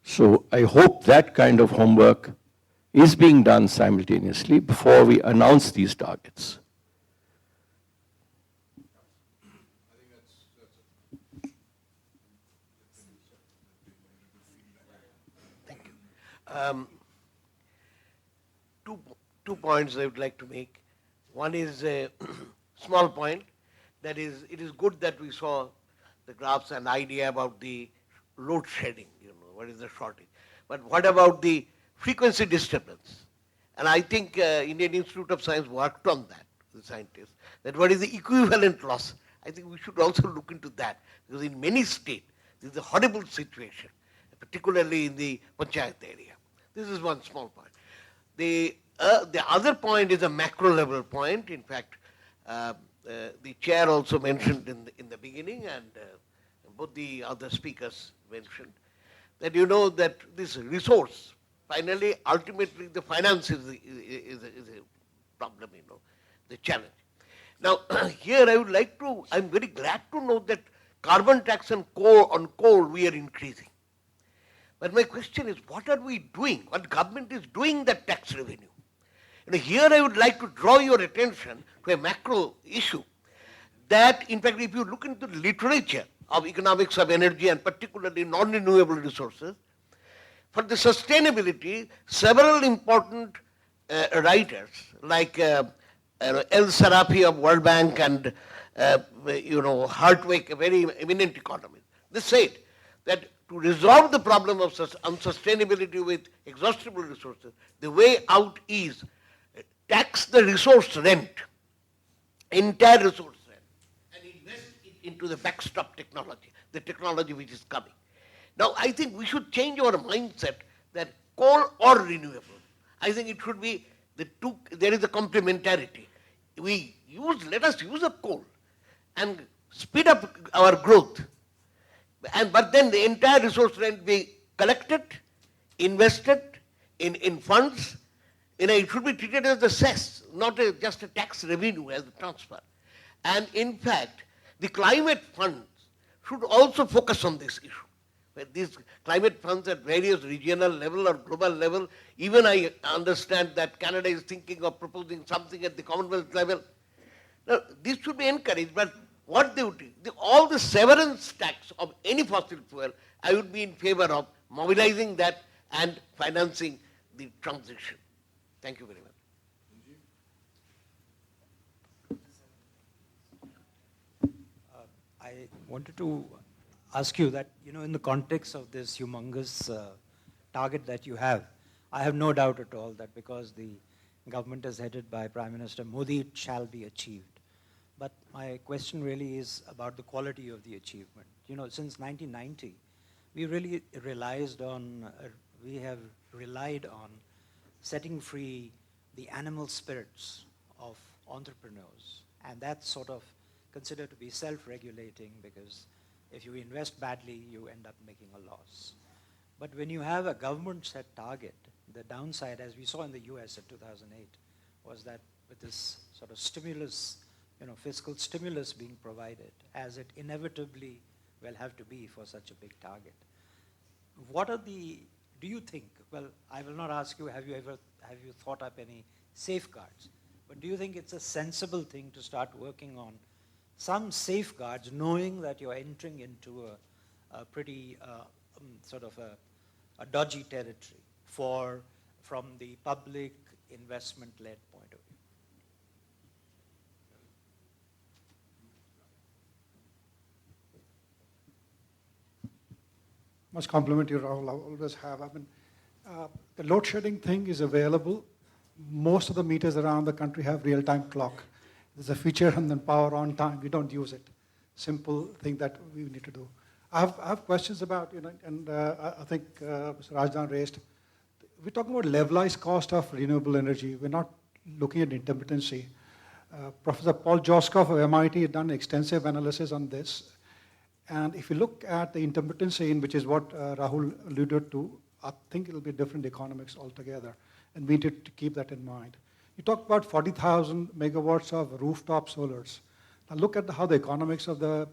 So I hope that kind of homework is being done simultaneously before we announce these targets. Two points I would like to make. One is a small point, that is, it is good that we saw the graphs and idea about the load shedding, what is the shortage. But what about the frequency disturbance? And I think Indian Institute of Science worked on that, the scientists, that what is the equivalent loss. I think we should also look into that, because in many states, this is a horrible situation, particularly in the Panchayat area. This is one small point. The other point is a macro level point. In fact, the chair also mentioned in the beginning, and both the other speakers mentioned, that that this resource, finally, ultimately, the finance is a problem, the challenge. Now, here I would like to, I'm very glad to know that carbon tax on coal we are increasing. But my question is, what are we doing? What government is doing that tax revenue? Here I would like to draw your attention to a macro issue that, in fact, if you look into the literature of economics of energy and particularly non-renewable resources, for the sustainability, several important writers like El Sarafi of World Bank and Hartwig, a very eminent economist, they said that to resolve the problem of unsustainability with exhaustible resources, the way out is tax the resource rent, entire resource rent, and invest it into the backstop technology, the technology which is coming. Now, I think we should change our mindset that coal or renewable. I think it should be the two, there is a complementarity. Let us use up coal and speed up our growth. But then the entire resource rent be collected, invested in funds. It should be treated as a cess, not just a tax revenue as a transfer. And in fact, the climate funds should also focus on this issue. Where these climate funds at various regional level or global level, even I understand that Canada is thinking of proposing something at the Commonwealth level. Now, this should be encouraged, but what they would do, all the severance tax of any fossil fuel, I would be in favor of mobilizing that and financing the transition. Thank you very much. I wanted to ask you that, in the context of this humongous target that you have, I have no doubt at all that because the government is headed by Prime Minister Modi, it shall be achieved. But my question really is about the quality of the achievement. Since 1990, we really we have relied on setting free the animal spirits of entrepreneurs. And that's sort of considered to be self-regulating because if you invest badly, you end up making a loss. But when you have a government-set target, the downside, as we saw in the US in 2008, was that with this sort of stimulus, fiscal stimulus being provided, as it inevitably will have to be for such a big target. Do you think, well, I will not ask you, have you thought up any safeguards, but do you think it's a sensible thing to start working on some safeguards, knowing that you're entering into a pretty sort of a dodgy territory from the public investment-led point of view? Must compliment you, Rahul. I always have. The load shedding thing is available. Most of the meters around the country have real-time clock. There's a feature and then power on time. We don't use it. Simple thing that we need to do. I have questions about, and I think Mr. Rajdan raised. We're talking about levelized cost of renewable energy. We're not looking at intermittency. Professor Paul Joskov of MIT has done extensive analysis on this. And if you look at the intermittency, which is what Rahul alluded to, I think it'll be different economics altogether. And we need to keep that in mind. You talked about 40,000 megawatts of rooftop solars. Now look at how the economics of the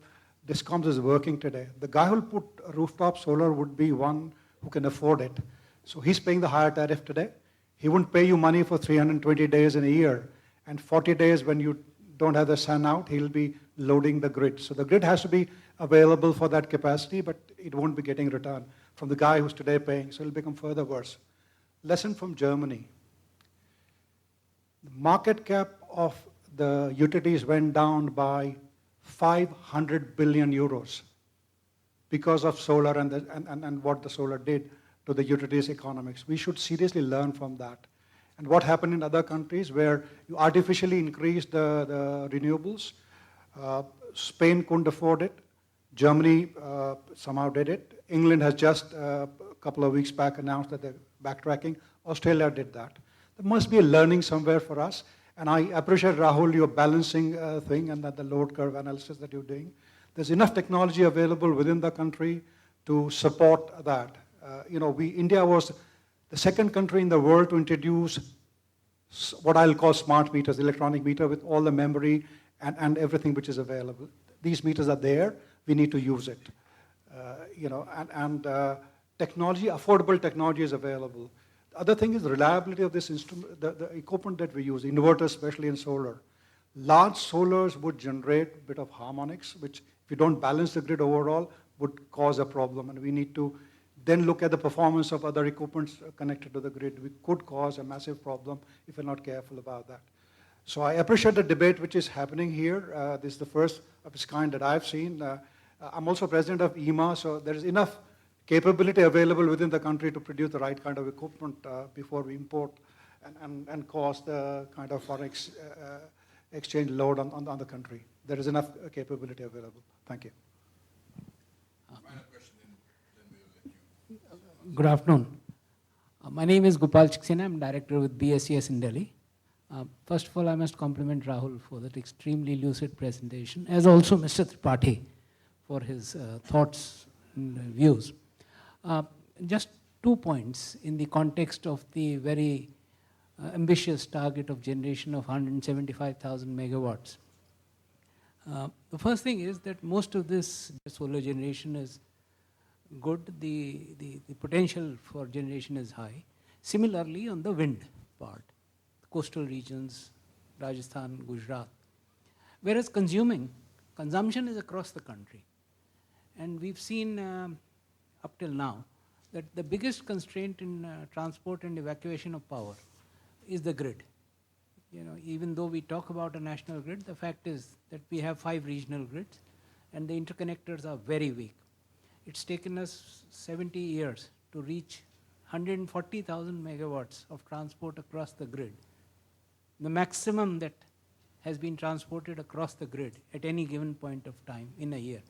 discoms is working today. The guy who will put a rooftop solar would be one who can afford it. So he's paying the higher tariff today. He wouldn't pay you money for 320 days in a year. And 40 days when you don't have the sun out, he'll be loading the grid. So the grid has to be available for that capacity, but it won't be getting return from the guy who's today paying. So it'll become further worse. Lesson from Germany. The market cap of the utilities went down by 500 billion euros because of solar and what the solar did to the utilities economics. We should seriously learn from that. And what happened in other countries where you artificially increased the renewables. Spain couldn't afford it. Germany somehow did it. England has just a couple of weeks back announced that they're backtracking. Australia did that. There must be a learning somewhere for us. And I appreciate, Rahul, your balancing thing and that the load curve analysis that you're doing. There's enough technology available within the country to support that. India was the second country in the world to introduce what I'll call smart meters, electronic meter with all the memory and everything which is available. These meters are there. We need to use it. Technology, affordable technology is available. The other thing is the reliability of this instrument, the equipment that we use, inverters, especially in solar. Large solars would generate a bit of harmonics, which if you don't balance the grid overall, would cause a problem. And we need to then look at the performance of other equipments connected to the grid, we could cause a massive problem if we're not careful about that. So I appreciate the debate which is happening here. This is the first of its kind that I've seen. I'm also president of EMA, so there is enough capability available within the country to produce the right kind of equipment before we import and cause the kind of foreign exchange load on the country. There is enough capability available. Thank you. Good afternoon. My name is Gopal Chiksena. I'm director with BSES in Delhi. First of all, I must compliment Rahul for that extremely lucid presentation, as also Mr. Tripathy for his thoughts and views. Just 2 points in the context of the very ambitious target of generation of 175,000 megawatts. The first thing is that most of this solar generation is good, the potential for generation is high. Similarly, on the wind part, coastal regions, Rajasthan, Gujarat. Whereas consumption is across the country. And we've seen up till now that the biggest constraint in transport and evacuation of power is the grid. You know, even though we talk about a national grid, the fact is that we have 5 regional grids and the interconnectors are very weak. It's taken us 70 years to reach 140,000 megawatts of transport across the grid. The maximum that has been transported across the grid at any given point of time in a year.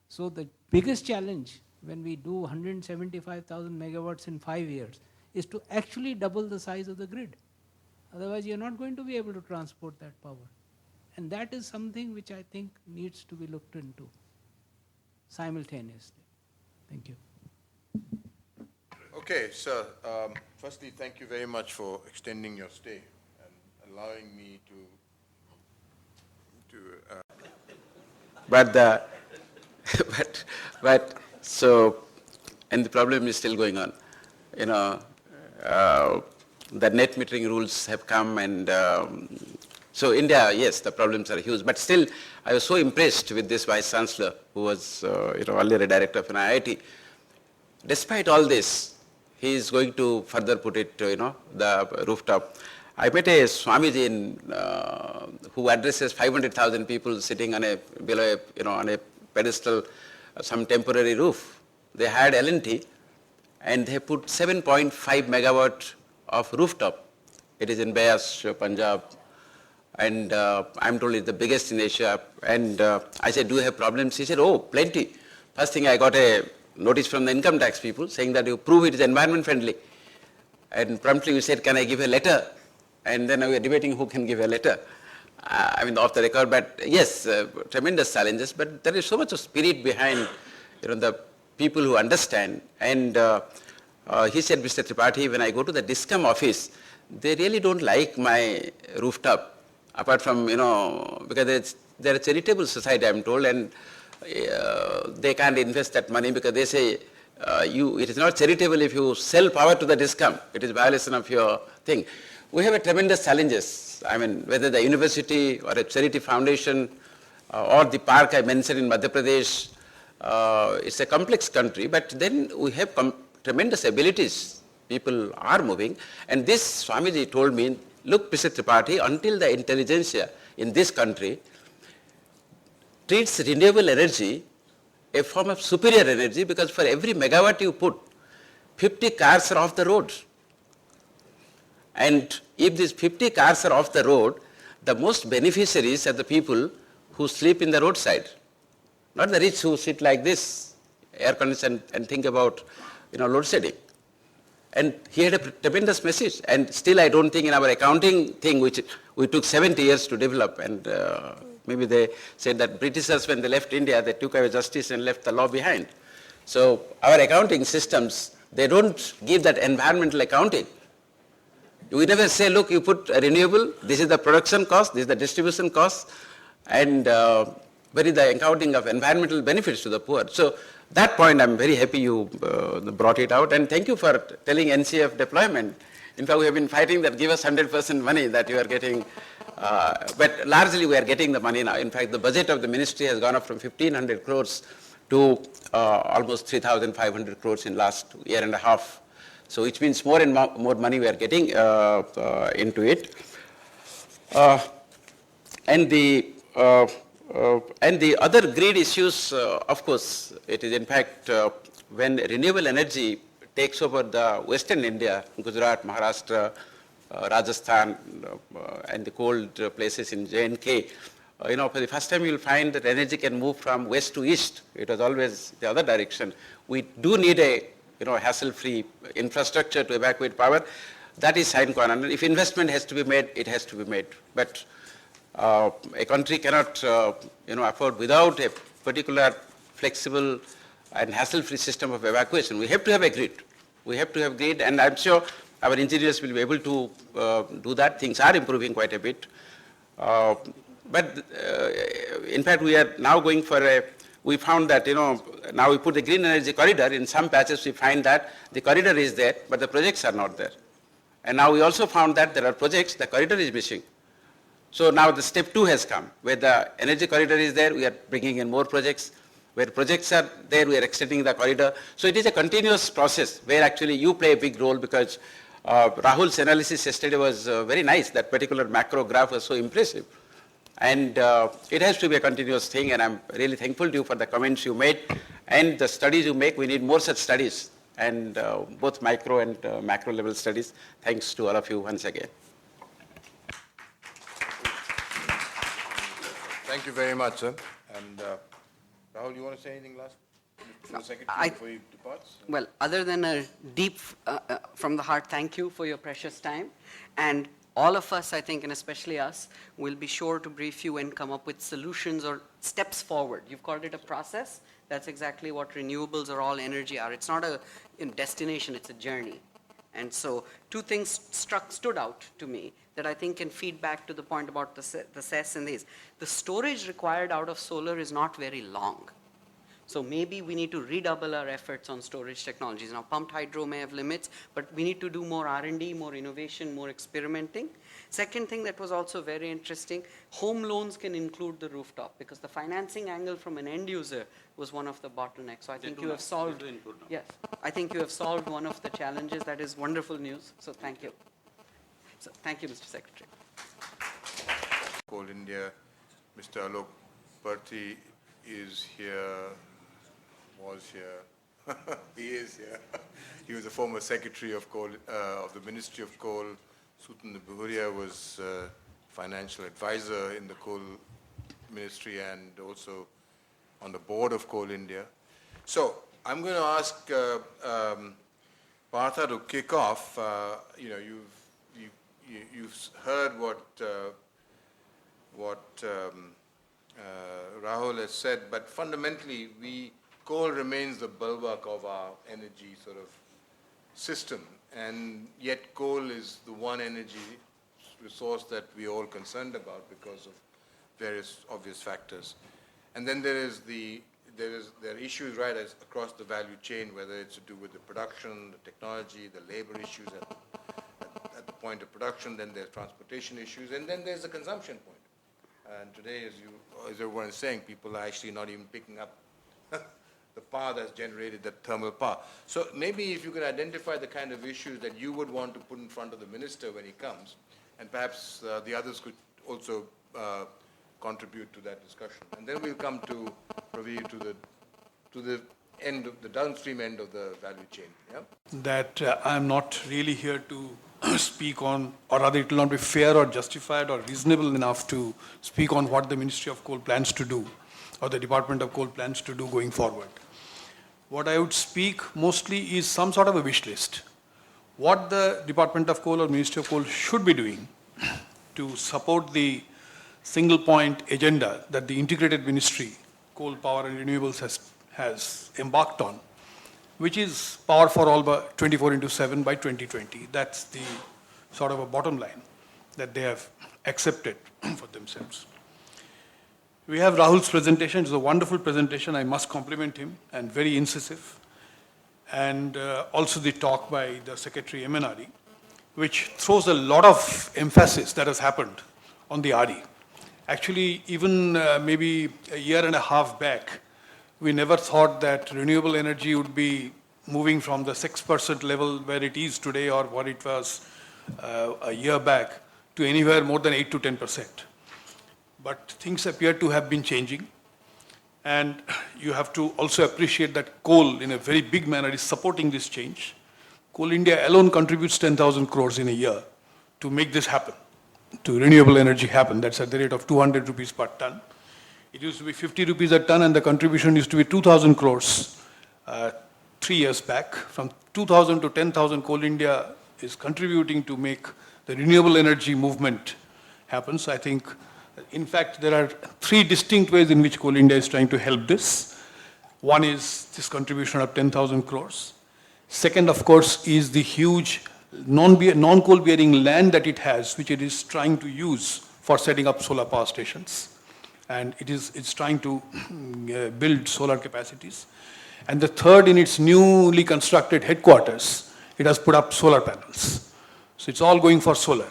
So the biggest challenge when we do 175,000 megawatts in 5 years is to actually double the size of the grid. Otherwise, you're not going to be able to transport that power. And that is something which I think needs to be looked into simultaneously. Thank you. Okay, sir. Firstly, thank you very much for extending your stay and allowing me to So, and the problem is still going on. You know, the net metering rules have come, and so India, yes, the problems are huge. But still, I was so impressed with this Vice Chancellor, who was earlier a director of an IIT. Despite all this, he is going to further put it, the rooftop. I met a Swamiji who addresses 500,000 people sitting on on a pedestal, some temporary roof. They had L&T, and they put 7.5 megawatt of rooftop. It is in Beas, Punjab, and I'm told it's the biggest in Asia. And I said, do you have problems? He said, oh, plenty. First thing, I got a notice from the income tax people saying that you prove it is environment friendly. And promptly we said, can I give a letter? And then we were debating who can give a letter. Off the record, but yes, tremendous challenges, but there is so much of spirit behind, the people who understand. And he said, Mr. Tripathi, when I go to the DISCOM office, they really don't like my rooftop, apart from, because they're a charitable society, I'm told, and they can't invest that money because they say, it is not charitable if you sell power to the DISCOM. It is violation of your thing. We have a tremendous challenges. Whether the university or a charity foundation or the park I mentioned in Madhya Pradesh, it's a complex country, but then we have tremendous abilities. People are moving. And this Swamiji told me, look, Mr. Tripathi, until the intelligentsia in this country treats renewable energy a form of superior energy, because for every megawatt you put, 50 cars are off the road. And if these 50 cars are off the road, the most beneficiaries are the people who sleep in the roadside, not the rich who sit like this, air conditioned, and think about, load shedding. And he had a tremendous message. And still, I don't think in our accounting thing, which we took 70 years to develop, and maybe they said that Britishers, when they left India, they took away justice and left the law behind. So our accounting systems, they don't give that environmental accounting. We never say, look, you put a renewable, this is the production cost, this is the distribution cost, and where is the accounting of environmental benefits to the poor. So that point, I'm very happy you brought it out, and thank you for telling NCF deployment. In fact, we have been fighting that give us 100% money that you are getting, but largely we are getting the money now. In fact, the budget of the ministry has gone up from 1,500 crores to almost 3,500 crores in last year and a half. So which means more and more money we are getting into it. And the other grid issues, of course, it is in fact when renewable energy takes over the Western India, Gujarat, Maharashtra, Rajasthan, and the cold places in J&K, for the first time you will find that energy can move from west to east. It was always the other direction. We do need a hassle-free infrastructure to evacuate power. That is sine qua non. If investment has to be made, it has to be made. But a country cannot, afford without a particular flexible and hassle-free system of evacuation. We have to have a grid. We have to have grid, and I'm sure our engineers will be able to do that. Things are improving quite a bit. But in fact, we are now going for we found that, now we put the green energy corridor. In some patches, we find that the corridor is there, but the projects are not there. And now we also found that there are projects, the corridor is missing. So now the step 2 has come, where the energy corridor is there, we are bringing in more projects. Where projects are there, we are extending the corridor. So it is a continuous process where actually you play a big role, because Rahul's analysis yesterday was very nice. That particular macro graph was so impressive. And it has to be a continuous thing, and I'm really thankful to you for the comments you made and the studies you make. We need more such studies, and both micro and macro level studies. Thanks to all of you once again. Thank you very much, sir. And Rahul, you want to say anything last? No, Secretary, before you depart? Well, other than a deep, from the heart, thank you for your precious time. And all of us, I think, and especially us, will be sure to brief you and come up with solutions or steps forward. You've called it a process. That's exactly what renewables or all energy are. It's not a destination, it's a journey. And so 2 things stood out to me that I think can feed back to the point about the CES and these. The storage required out of solar is not very long. So maybe we need to redouble our efforts on storage technologies. Now, pumped hydro may have limits, but we need to do more R&D, more innovation, more experimenting. Second thing that was also very interesting, home loans can include the rooftop, because the financing angle from an end user was one of the bottlenecks. So I think you have solved, yes, I think you have solved one of the challenges. That is wonderful news. So thank you. So thank you, Mr. Secretary. Coal India, Mr. Alok Partha is here. Was here. He is here. He was a former secretary of coal, of the Ministry of Coal. Suthan Buhuria was financial advisor in the coal ministry and also on the board of Coal India. So I'm going to ask Partha to kick off. You've heard what Rahul has said, but fundamentally coal remains the bulwark of our energy sort of system, and yet coal is the one energy resource that we're all concerned about because of various obvious factors. And then there are issues right across the value chain, whether it's to do with the production, the technology, the labor issues at the point of production, then there's transportation issues, and then there's the consumption point. And today, as everyone is saying, people are actually not even picking up the power that's generated, that thermal power. So maybe if you could identify the kind of issues that you would want to put in front of the minister when he comes, and perhaps the others could also contribute to that discussion. And then we'll come to Praveer, to the end of the downstream end of the value chain. Yeah? That I'm not really here to speak on, or rather it will not be fair or justified or reasonable enough to speak on what the Ministry of Coal plans to do, or the Department of Coal plans to do going forward. What I would speak mostly is some sort of a wish list. What the Department of Coal or Ministry of Coal should be doing to support the single point agenda that the integrated ministry, coal, power and renewables has embarked on, which is power for all by 24/7 by 2020. That's the sort of a bottom line that they have accepted for themselves. We have Rahul's presentation. It's a wonderful presentation. I must compliment him, and very incisive. And also the talk by the Secretary MNRE, which throws a lot of emphasis that has happened on the RE. Actually, even maybe a year and a half back, We never thought that renewable energy would be moving from the 6% level where it is today or what it was a year back to anywhere more than 8 to 10%. But things appear to have been changing. And you have to also appreciate that coal in a very big manner is supporting this change. Coal India alone contributes 10,000 crores in a year to make this happen, to renewable energy happen. That's at the rate of 200 rupees per ton. It used to be 50 rupees a ton and the contribution used to be 2,000 crores 3 years back. From 2,000 to 10,000, Coal India is contributing to make the renewable energy movement happen. So I think, in fact, there are 3 distinct ways in which Coal India is trying to help this. One is this contribution of 10,000 crores. Second, of course, is the huge non-coal bearing land that it has, which it is trying to use for setting up solar power stations. And it's trying to build solar capacities. And the third, in its newly constructed headquarters, it has put up solar panels. So it's all going for solar.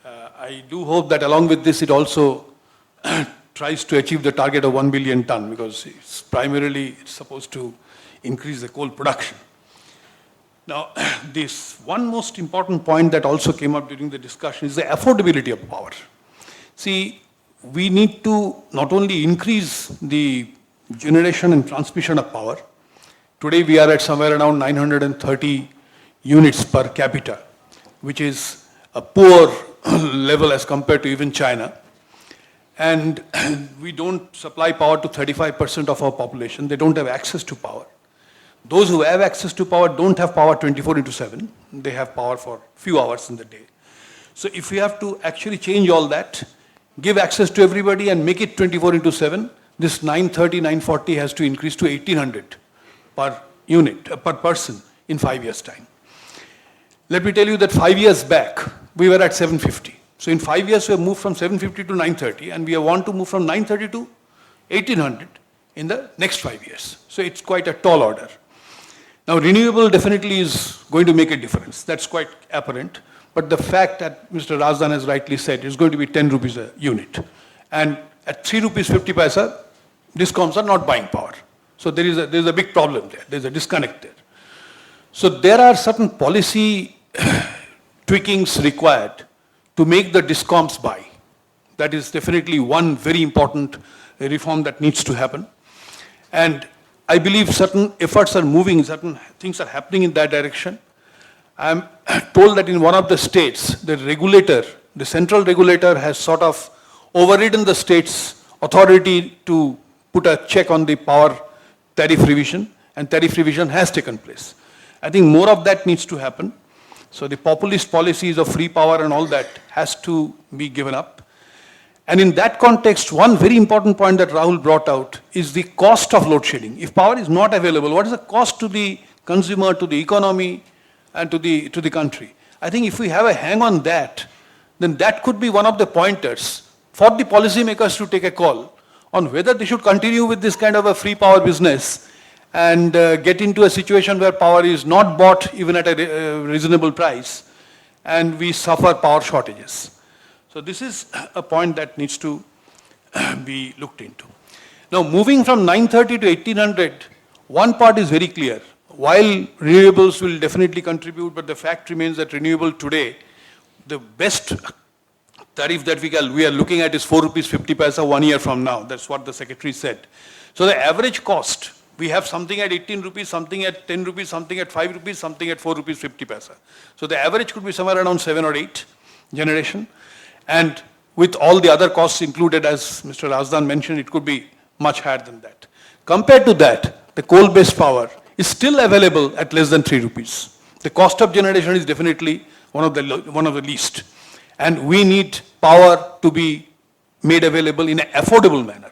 I do hope that along with this, it also tries to achieve the target of 1 billion ton, because it's primarily supposed to increase the coal production. Now, this one most important point that also came up during the discussion is the affordability of power. See, we need to not only increase the generation and transmission of power. Today we are at somewhere around 930 units per capita, which is a poor level as compared to even China. And we don't supply power to 35% of our population. They don't have access to power. Those who have access to power don't have power 24/7. They have power for few hours in the day. So if we have to actually change all that, give access to everybody and make it 24/7, this 930, 940 has to increase to 1800 per unit, per person in 5 years' time. Let me tell you that 5 years back, we were at 750. So in 5 years, we have moved from 750 to 930, and we want to move from 930 to 1800 in the next 5 years. So it's quite a tall order. Now, renewable definitely is going to make a difference. That's quite apparent. But the fact that Mr. Razdan has rightly said, it's going to be 10 rupees a unit. And at 3 rupees 50 paisa, discoms are not buying power. So there is a big problem there. There's a disconnect there. So there are certain policy tweakings required to make the discoms buy. That is definitely one very important reform that needs to happen. And I believe certain efforts are moving, certain things are happening in that direction. I'm told that in one of the states, the regulator, the central regulator has sort of overridden the state's authority to put a check on the power tariff revision, and tariff revision has taken place. I think more of that needs to happen. So the populist policies of free power and all that has to be given up. And in that context, one very important point that Rahul brought out is the cost of load shedding. If power is not available, what is the cost to the consumer, to the economy, and to the country? I think if we have a hang on that, then that could be one of the pointers for the policymakers to take a call on whether they should continue with this kind of a free power business and get into a situation where power is not bought even at a reasonable price and we suffer power shortages. So this is a point that needs to be looked into. Now, moving from 930 to 1800, one part is very clear. While renewables will definitely contribute, but the fact remains that renewable today, the best tariff that we are looking at is 4 rupees 50 paisa 1 year from now. That's what the secretary said. So the average cost, we have something at 18 rupees, something at 10 rupees, something at 5 rupees, something at 4 rupees 50 paisa. So the average could be somewhere around 7 or 8 generation. And with all the other costs included, as Mr. Razdan mentioned, it could be much higher than that. Compared to that, the coal-based power is still available at less than 3 rupees. The cost of generation is definitely one of the least. And we need power to be made available in an affordable manner.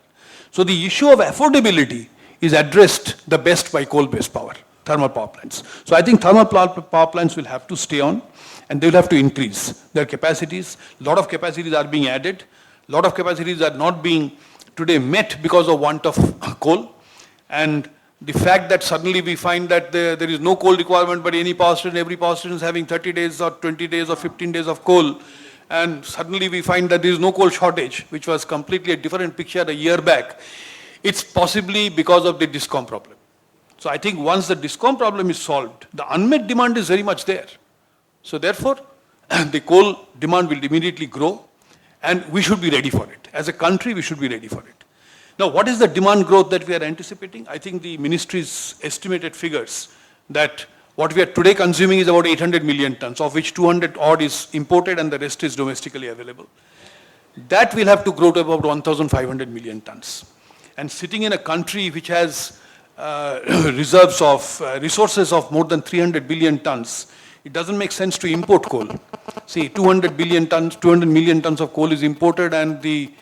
So the issue of affordability is addressed the best by coal-based power, thermal power plants. So I think thermal power plants will have to stay on, and they will have to increase their capacities. A lot of capacities are being added. A lot of capacities are not being today met because of want of coal. And the fact that suddenly we find that there is no coal requirement, but every power station is having 30 days or 20 days or 15 days of coal, and suddenly we find that there is no coal shortage, which was completely a different picture a year back. it's possibly because of the DISCOM problem. So I think once the DISCOM problem is solved, the unmet demand is very much there. So therefore, the coal demand will immediately grow, and we should be ready for it. As a country, we should be ready for it. Now, what is the demand growth that we are anticipating? I think the ministry's estimated figures that what we are today consuming is about 800 million tons, of which 200 odd is imported and the rest is domestically available. That will have to grow to about 1,500 million tons. And sitting in a country which has resources of more than 300 billion tons, it doesn't make sense to import coal. See, 200 million tons of coal is imported, and the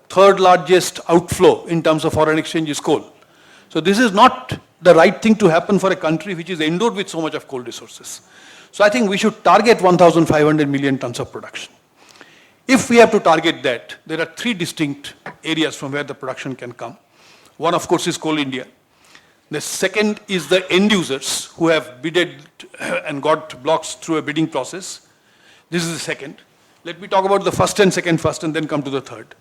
third largest outflow in terms of foreign exchange is coal. So this is not the right thing to happen for a country which is endowed with so much of coal resources. So I think we should target 1,500 million tons of production. If we have to target that, there are three distinct areas from where the production can come. One, of course, is Coal India. The second is the end users who have bidded and got blocks through a bidding process. This is the second. Let me talk about the first and second first, and then come to the third.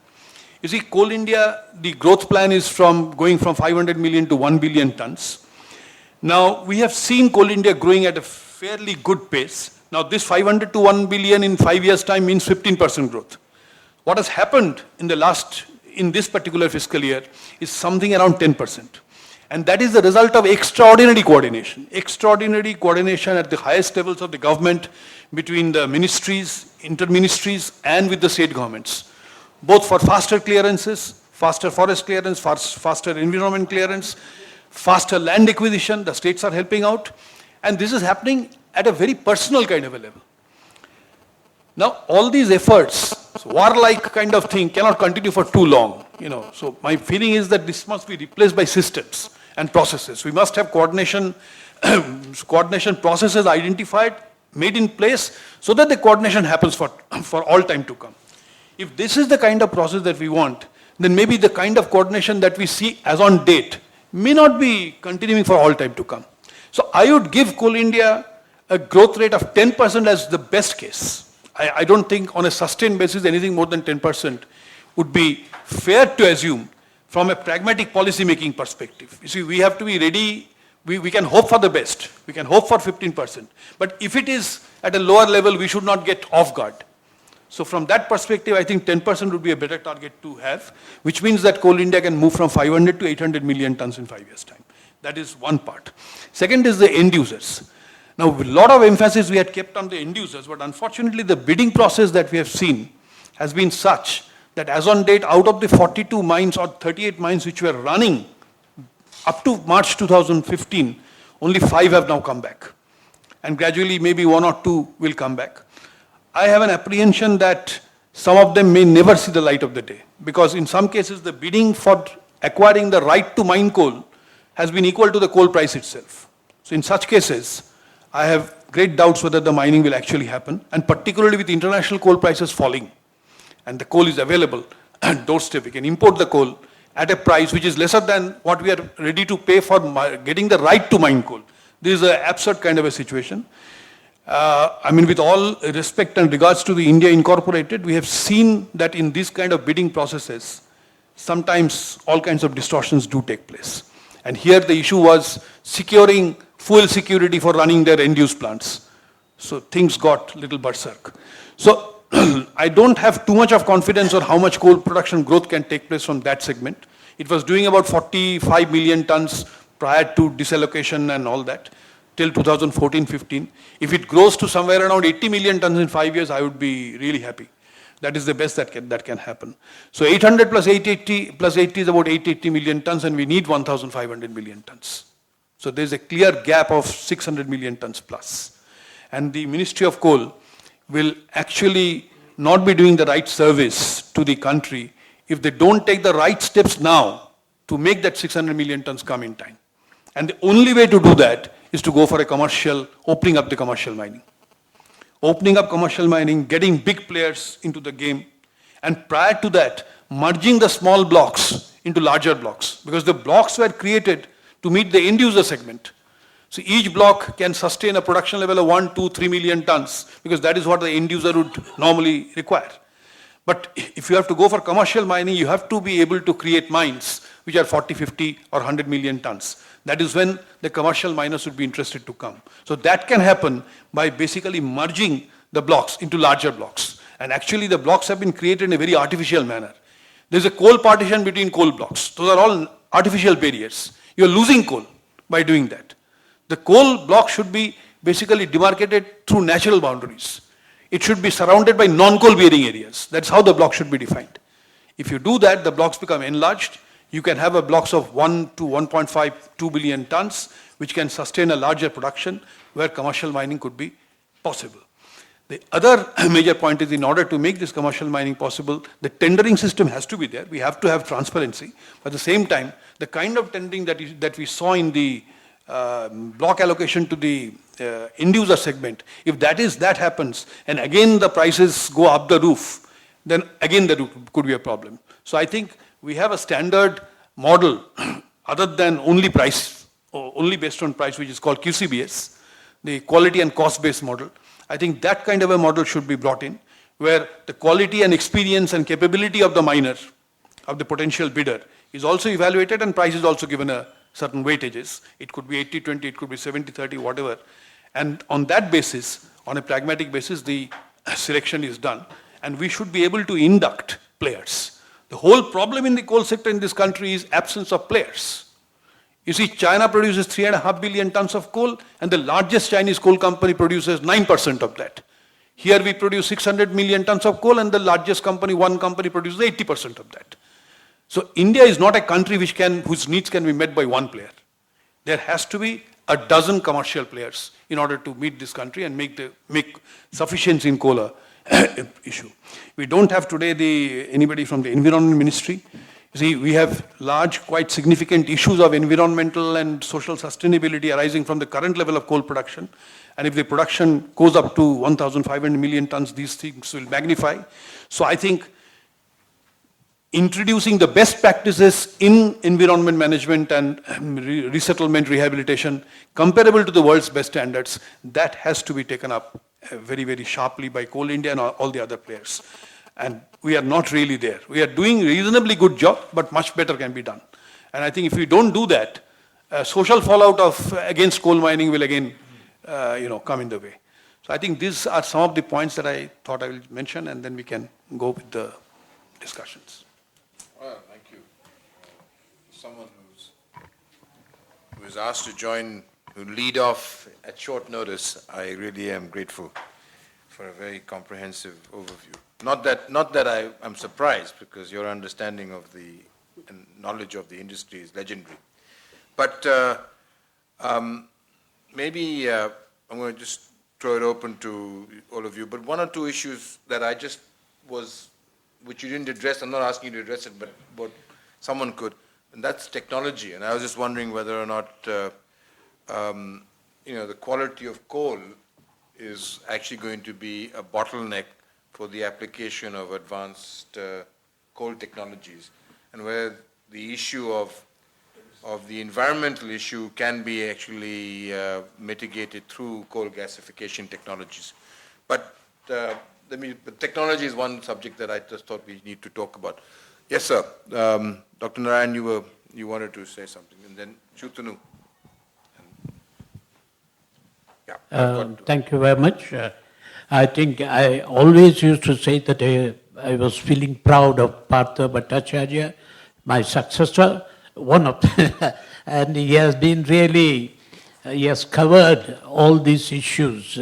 You see, Coal India, the growth plan is going from 500 million to 1 billion tons. Now, we have seen Coal India growing at a fairly good pace. Now, this 500 to 1 billion in 5 years' time means 15% growth. What has happened in this particular fiscal year is something around 10%. And that is the result of extraordinary coordination at the highest levels of the government, between the ministries, inter-ministries, and with the state governments, both for faster clearances, faster forest clearance, faster environment clearance, faster land acquisition. The states are helping out, and this is happening at a very personal kind of a level. Now, all these efforts, warlike kind of thing, cannot continue for too long. So my feeling is that this must be replaced by systems and processes. We must have coordination processes identified, made in place, so that the coordination happens for all time to come. If this is the kind of process that we want, then maybe the kind of coordination that we see as on date may not be continuing for all time to come. So I would give Coal India a growth rate of 10% as the best case. I don't think on a sustained basis anything more than 10% would be fair to assume from a pragmatic policy making perspective. You see, we have to be ready. We can hope for the best. We can hope for 15%. But if it is at a lower level, we should not get off guard. So from that perspective, I think 10% would be a better target to have, which means that Coal India can move from 500 to 800 million tons in 5 years' time. That is one part. Second is the end users. Now, a lot of emphasis we had kept on the end users, but unfortunately the bidding process that we have seen has been such that as on date, out of the 42 mines or 38 mines which were running up to March 2015, only 5 have now come back. And gradually maybe 1 or 2 will come back. I have an apprehension that some of them may never see the light of the day, because in some cases the bidding for acquiring the right to mine coal has been equal to the coal price itself. So in such cases, I have great doubts whether the mining will actually happen, and particularly with international coal prices falling and the coal is available at doorstep, we can import the coal at a price which is lesser than what we are ready to pay for getting the right to mine coal. This is an absurd kind of a situation. With all respect and regards to the India Incorporated, we have seen that in these kind of bidding processes, sometimes all kinds of distortions do take place. And here the issue was securing fuel security for running their end-use plants. So things got a little berserk. So I don't have too much of confidence on how much coal production growth can take place from that segment. It was doing about 45 million tons prior to disallocation and all that, till 2014-15. If it grows to somewhere around 80 million tons in 5 years, I would be really happy. That is the best that can happen. So 800 plus 880 plus 80 is about 880 million tons, and we need 1,500 million tons. So there's a clear gap of 600 million tons plus. And the Ministry of Coal will actually not be doing the right service to the country if they don't take the right steps now to make that 600 million tons come in time. And the only way to do that is to go for a opening up the commercial mining. Opening up commercial mining, getting big players into the game, and prior to that, merging the small blocks into larger blocks, because the blocks were created to meet the end user segment. So each block can sustain a production level of 1, 2, 3 million tons, because that is what the end user would normally require. But if you have to go for commercial mining, you have to be able to create mines which are 40, 50 or 100 million tons. That is when the commercial miners would be interested to come. So that can happen by basically merging the blocks into larger blocks. And actually the blocks have been created in a very artificial manner. There's a coal partition between coal blocks. Those are all artificial barriers. You're losing coal by doing that. The coal block should be basically demarcated through natural boundaries. It should be surrounded by non-coal bearing areas. That's how the block should be defined. If you do that, the blocks become enlarged. You can have a blocks of 1 to 1.5, 2 billion tons, which can sustain a larger production where commercial mining could be possible. The other major point is, in order to make this commercial mining possible, the tendering system has to be there. We have to have transparency. But at the same time, the kind of tendering that we saw in the block allocation to the end user segment, if that happens, and again the prices go up the roof, then again there could be a problem. So I think we have a standard model other than only price, or only based on price, which is called QCBS, the quality and cost-based model. I think that kind of a model should be brought in, where the quality and experience and capability of the miner, of the potential bidder, is also evaluated and price is also given a certain weightages. It could be 80-20, it could be 70-30, whatever. And on that basis, on a pragmatic basis, the selection is done. And we should be able to induct players. The whole problem in the coal sector in this country is absence of players. You see, China produces 3.5 billion tons of coal, and the largest Chinese coal company produces 9% of that. Here we produce 600 million tons of coal, and the largest company, one company, produces 80% of that. So India is not a country whose needs can be met by one player. There has to be a dozen commercial players in order to meet this country and make sufficiency in coal a issue. We don't have today anybody from the Environment Ministry. You see, we have large, quite significant issues of environmental and social sustainability arising from the current level of coal production. And if the production goes up to 1,500 million tons, these things will magnify. So I think introducing the best practices in environment management and resettlement rehabilitation comparable to the world's best standards, that has to be taken up very, very sharply by Coal India and all the other players. And we are not really there. We are doing a reasonably good job, but much better can be done. And I think if we don't do that, social fallout against coal mining will again come in the way. So I think these are some of the points that I thought I will mention, and then we can go with the discussions. Well, thank you. Someone who is asked to join, who lead off at short notice, I really am grateful for a very comprehensive overview. Not that I'm surprised, because your understanding of and knowledge of the industry is legendary. But maybe I'm going to just throw it open to all of you. But one or two issues that which you didn't address, I'm not asking you to address it, but someone could, and that's technology. And I was just wondering whether or not the quality of coal is actually going to be a bottleneck for the application of advanced coal technologies, and where the issue of the environmental issue can be actually mitigated through coal gasification technologies. But technology is one subject that I just thought we need to talk about. Yes, sir. Dr. Narayan, you wanted to say something, and then Chutanu. Yeah. Thank you very much. I think I always used to say that I was feeling proud of Partha Bhattacharyya, my successor, one of them. And he has been he has covered all these issues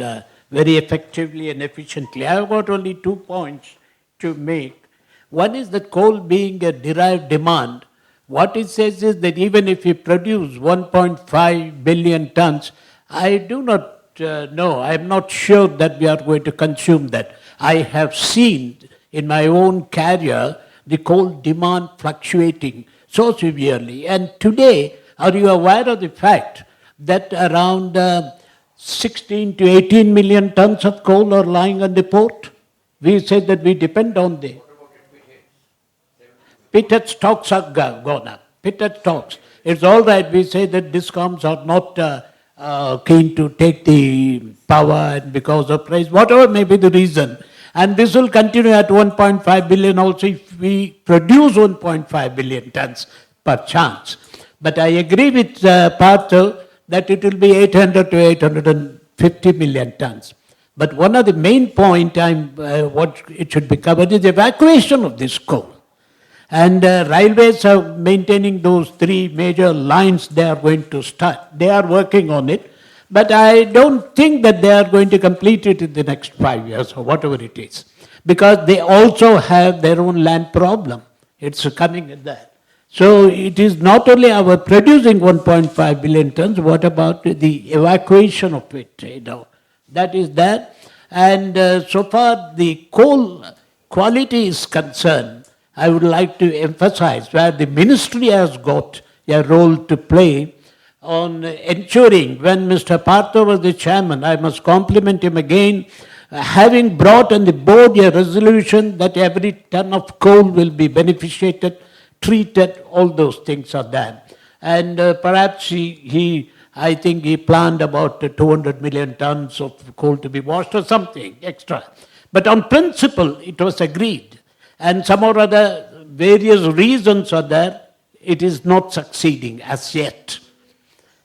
very effectively and efficiently. I have got only 2 points to make. One is that coal being a derived demand, what it says is that even if we produce 1.5 billion tons, I do not know, I am not sure that we are going to consume that. I have seen in my own career the coal demand fluctuating so severely. And today, are you aware of the fact that around 16 to 18 million tons of coal are lying on the port? We say that we depend on the pitted stocks have gone up. Pitted stocks. It's all right, we say that discoms are not keen to take the power and because of price, whatever may be the reason. And this will continue at 1.5 billion also if we produce 1.5 billion tons. perchance. But I agree with Partha that it will be 800 to 850 million tons. But one of the main point what it should be covered is evacuation of this coal. And railways are maintaining those three major lines they are going to start. They are working on it. But I don't think that they are going to complete it in the next 5 years or whatever it is. Because they also have their own land problem. It's coming in that. So it is not only our producing 1.5 billion tons, what about the evacuation of it, that is there. And so far the coal quality is concerned, I would like to emphasize where the ministry has got a role to play on ensuring, when Mr. Partha was the chairman, I must compliment him again, having brought on the board a resolution that every ton of coal will be beneficiated, treated, all those things are there. And perhaps I think he planned about 200 million tons of coal to be washed or something extra. But on principle, it was agreed. And some or other various reasons are there, it is not succeeding as yet.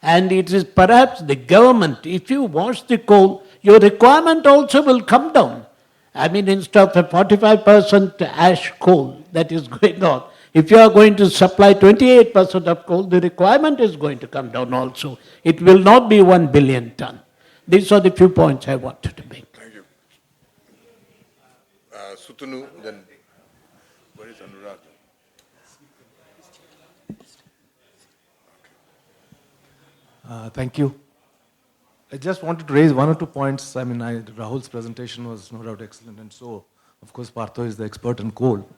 And it is perhaps the government, if you wash the coal, your requirement also will come down. I mean, instead of a 45% ash coal that is going on, if you are going to supply 28% of coal, the requirement is going to come down also. It will not be 1 billion ton. These are the few points I wanted to make. Thank you. Sutanu, then where is Anurag? Thank you. I just wanted to raise one or two points. I mean, Rahul's presentation was no doubt excellent, and so, of course, Partha is the expert in coal.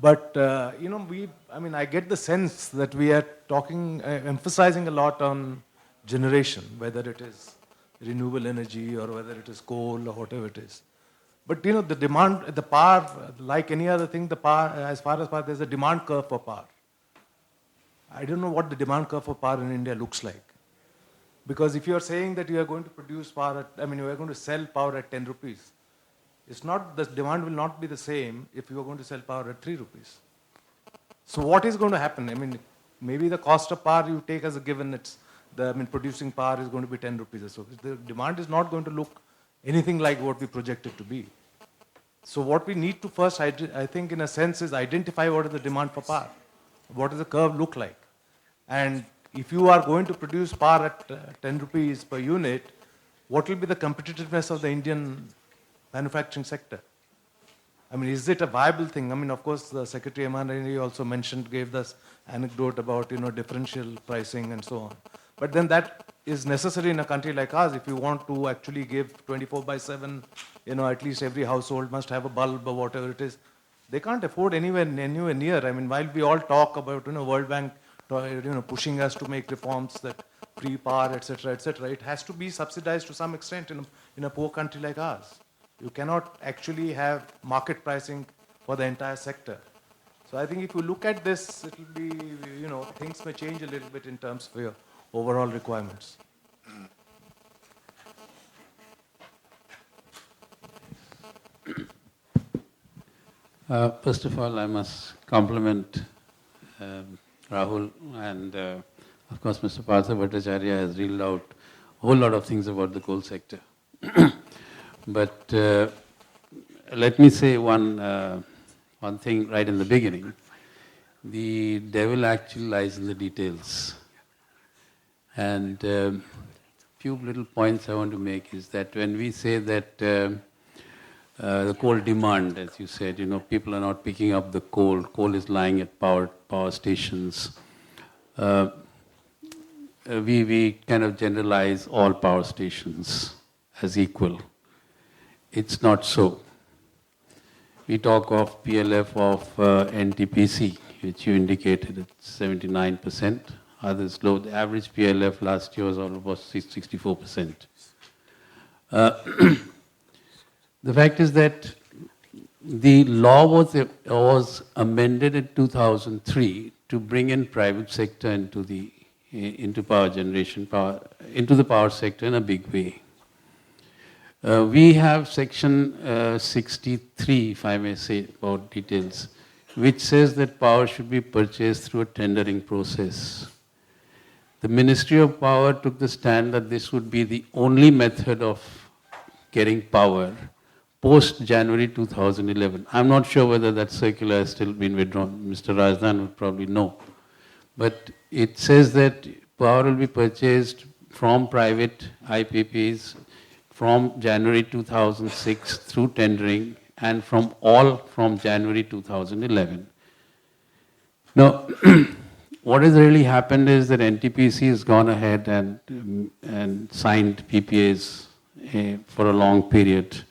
But, I get the sense that we are talking, emphasizing a lot on generation, whether it is renewable energy or whether it is coal or whatever it is. But, the demand, the power, like any other thing, the power, as far as power, there's a demand curve for power. I don't know what the demand curve for power in India looks like. Because if you are saying that you are going to produce power you are going to sell power at 10 rupees, it's not, the demand will not be the same if you are going to sell power at 3 rupees. So what is going to happen? Maybe the cost of power you take as a given, producing power is going to be 10 rupees or so. The demand is not going to look anything like what we project it to be. So what we need to first, I think in a sense, is identify what is the demand for power. What does the curve look like? And if you are going to produce power at 10 rupees per unit, what will be the competitiveness of the Indian manufacturing sector? Is it a viable thing? Of course, the Secretary MNRE also gave this anecdote about, differential pricing and so on. But then that is necessary in a country like ours. If you want to actually give 24/7, at least every household must have a bulb or whatever it is. They can't afford anywhere near. While we all talk about, World Bank, pushing us to make reforms that free power, etc., it has to be subsidized to some extent in a poor country like ours. You cannot actually have market pricing for the entire sector. So I think if you look at this, it will be, things may change a little bit in terms of your overall requirements. First of all, I must compliment Rahul and, of course, Mr. Partha Bhattacharyya has reeled out a whole lot of things about the coal sector. But let me say one thing right in the beginning. The devil actually lies in the details. And few little points I want to make is that when we say that the coal demand, as you said, people are not picking up the coal. Coal is lying at power stations. We kind of generalize all power stations as equal. It's not so. We talk of PLF of NTPC, which you indicated at 79%. Others low. The average PLF last year was almost 64%. The fact is that the law was amended in 2003 to bring in private sector into power generation, into the power sector in a big way. We have section 63, if I may say about details, which says that power should be purchased through a tendering process. The Ministry of Power took the stand that this would be the only method of getting power post-January 2011. I'm not sure whether that circular has still been withdrawn. Mr. Rajdan would probably know. But it says that power will be purchased from private IPPs from January 2006 through tendering and from January 2011. Now, what has really happened is that NTPC has gone ahead and signed PPAs for a long period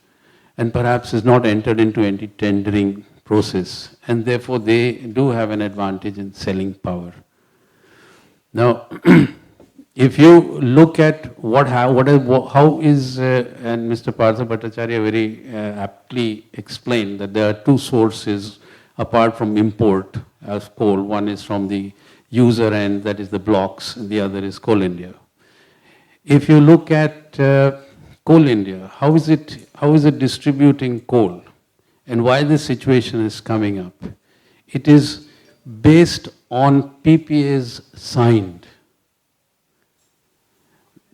and perhaps has not entered into any tendering process, and therefore they do have an advantage in selling power. Now, if you look at how is, and Mr. Partha Bhattacharyya very aptly explained that there are two sources apart from import of coal. One is from the user end, that is the blocks, and the other is Coal India. If you look at Coal India, how is it distributing coal, and why this situation is coming up? It is based on PPAs signed.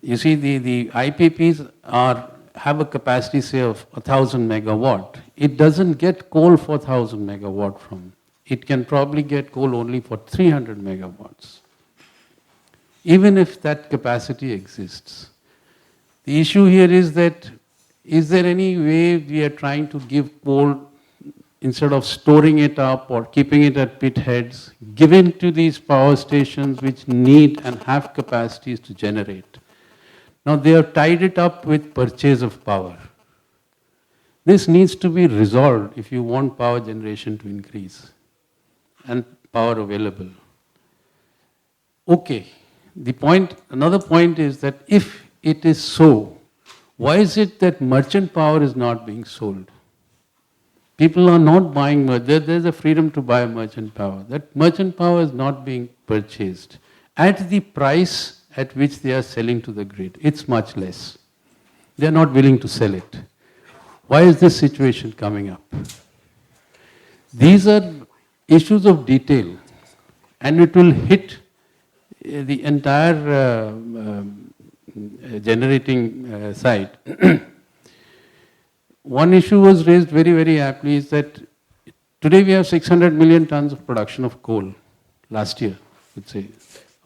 You see, the IPPs have a capacity, say, of 1,000 megawatt. It doesn't get coal for 1,000 megawatt from. It can probably get coal only for 300 megawatts, even if that capacity exists. The issue here is that, is there any way we are trying to give coal, instead of storing it up or keeping it at pit heads, given to these power stations which need and have capacities to generate? Now they have tied it up with purchase of power. This needs to be resolved if you want power generation to increase and power available. Okay, another point is that if it is so, why is it that merchant power is not being sold? People are not buying, there's a freedom to buy merchant power. That merchant power is not being purchased at the price at which they are selling to the grid. It's much less. They are not willing to sell it. Why is this situation coming up? These are issues of detail, and it will hit the entire generating side. One issue was raised very, very aptly, is that today we have 600 million tons of production of coal last year, let's say.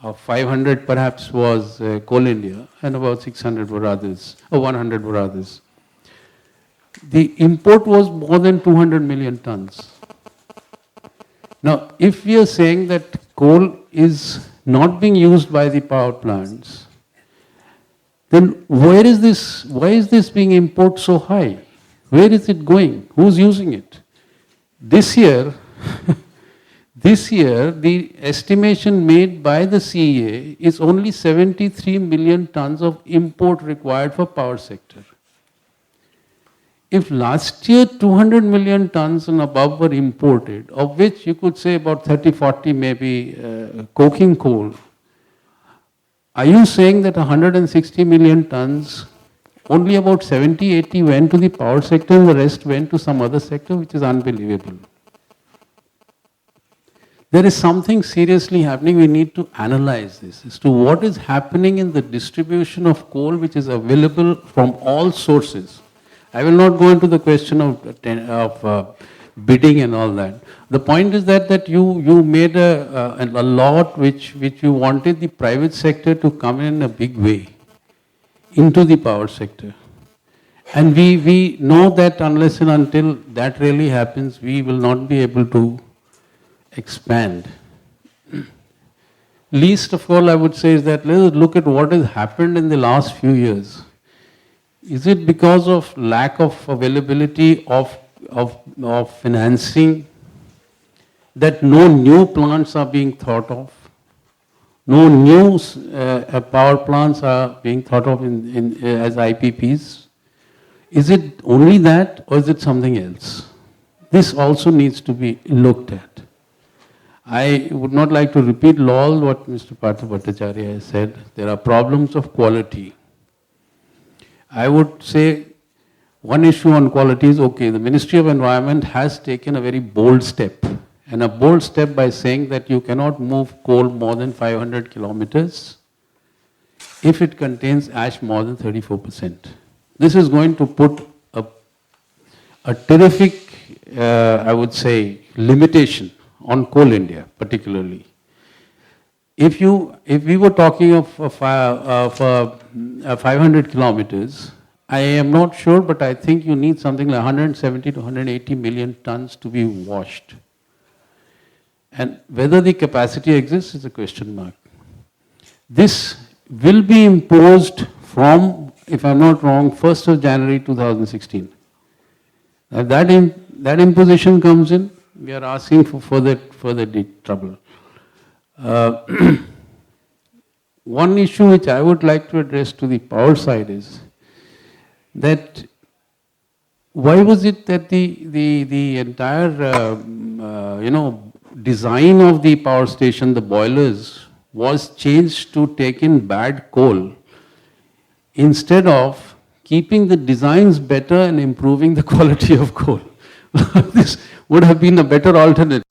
Of 500 perhaps was Coal India, and about 600 were others, or 100 were others. The import was more than 200 million tons. Now, if we are saying that coal is not being used by the power plants, then why is this being imported so high? Where is it going? Who's using it? This year, the estimation made by the CEA is only 73 million tons of import required for power sector. If last year 200 million tons and above were imported, of which you could say about 30-40 maybe coking coal, are you saying that 160 million tons, only about 70-80 went to the power sector and the rest went to some other sector, which is unbelievable? There is something seriously happening. We need to analyze this as to what is happening in the distribution of coal which is available from all sources. I will not go into the question of bidding and all that. The point is that you made a lot which you wanted the private sector to come in a big way into the power sector. And we know that unless and until that really happens, we will not be able to expand. Least of all, I would say, is that let us look at what has happened in the last few years. Is it because of lack of availability of financing that no new plants are being thought of? No new power plants are being thought of as IPPs? Is it only that, or is it something else? This also needs to be looked at. I would not like to repeat all what Mr. Partha Bhattacharyya has said. There are problems of quality. I would say one issue on quality is, okay, the Ministry of Environment has taken a very bold step and a bold step by saying that you cannot move coal more than 500 kilometers if it contains ash more than 34%. This is going to put a terrific, I would say, limitation on Coal India, particularly. If we were talking of 500 kilometers, I am not sure, but I think you need something like 170 to 180 million tons to be washed. And whether the capacity exists is a question mark. This will be imposed from, if I'm not wrong, 1st of January 2016. If that imposition comes in, we are asking for further trouble. One issue which I would like to address to the power side is that why was it that the entire design of the power station, the boilers, was changed to take in bad coal instead of keeping the designs better and improving the quality of coal? This would have been a better alternative.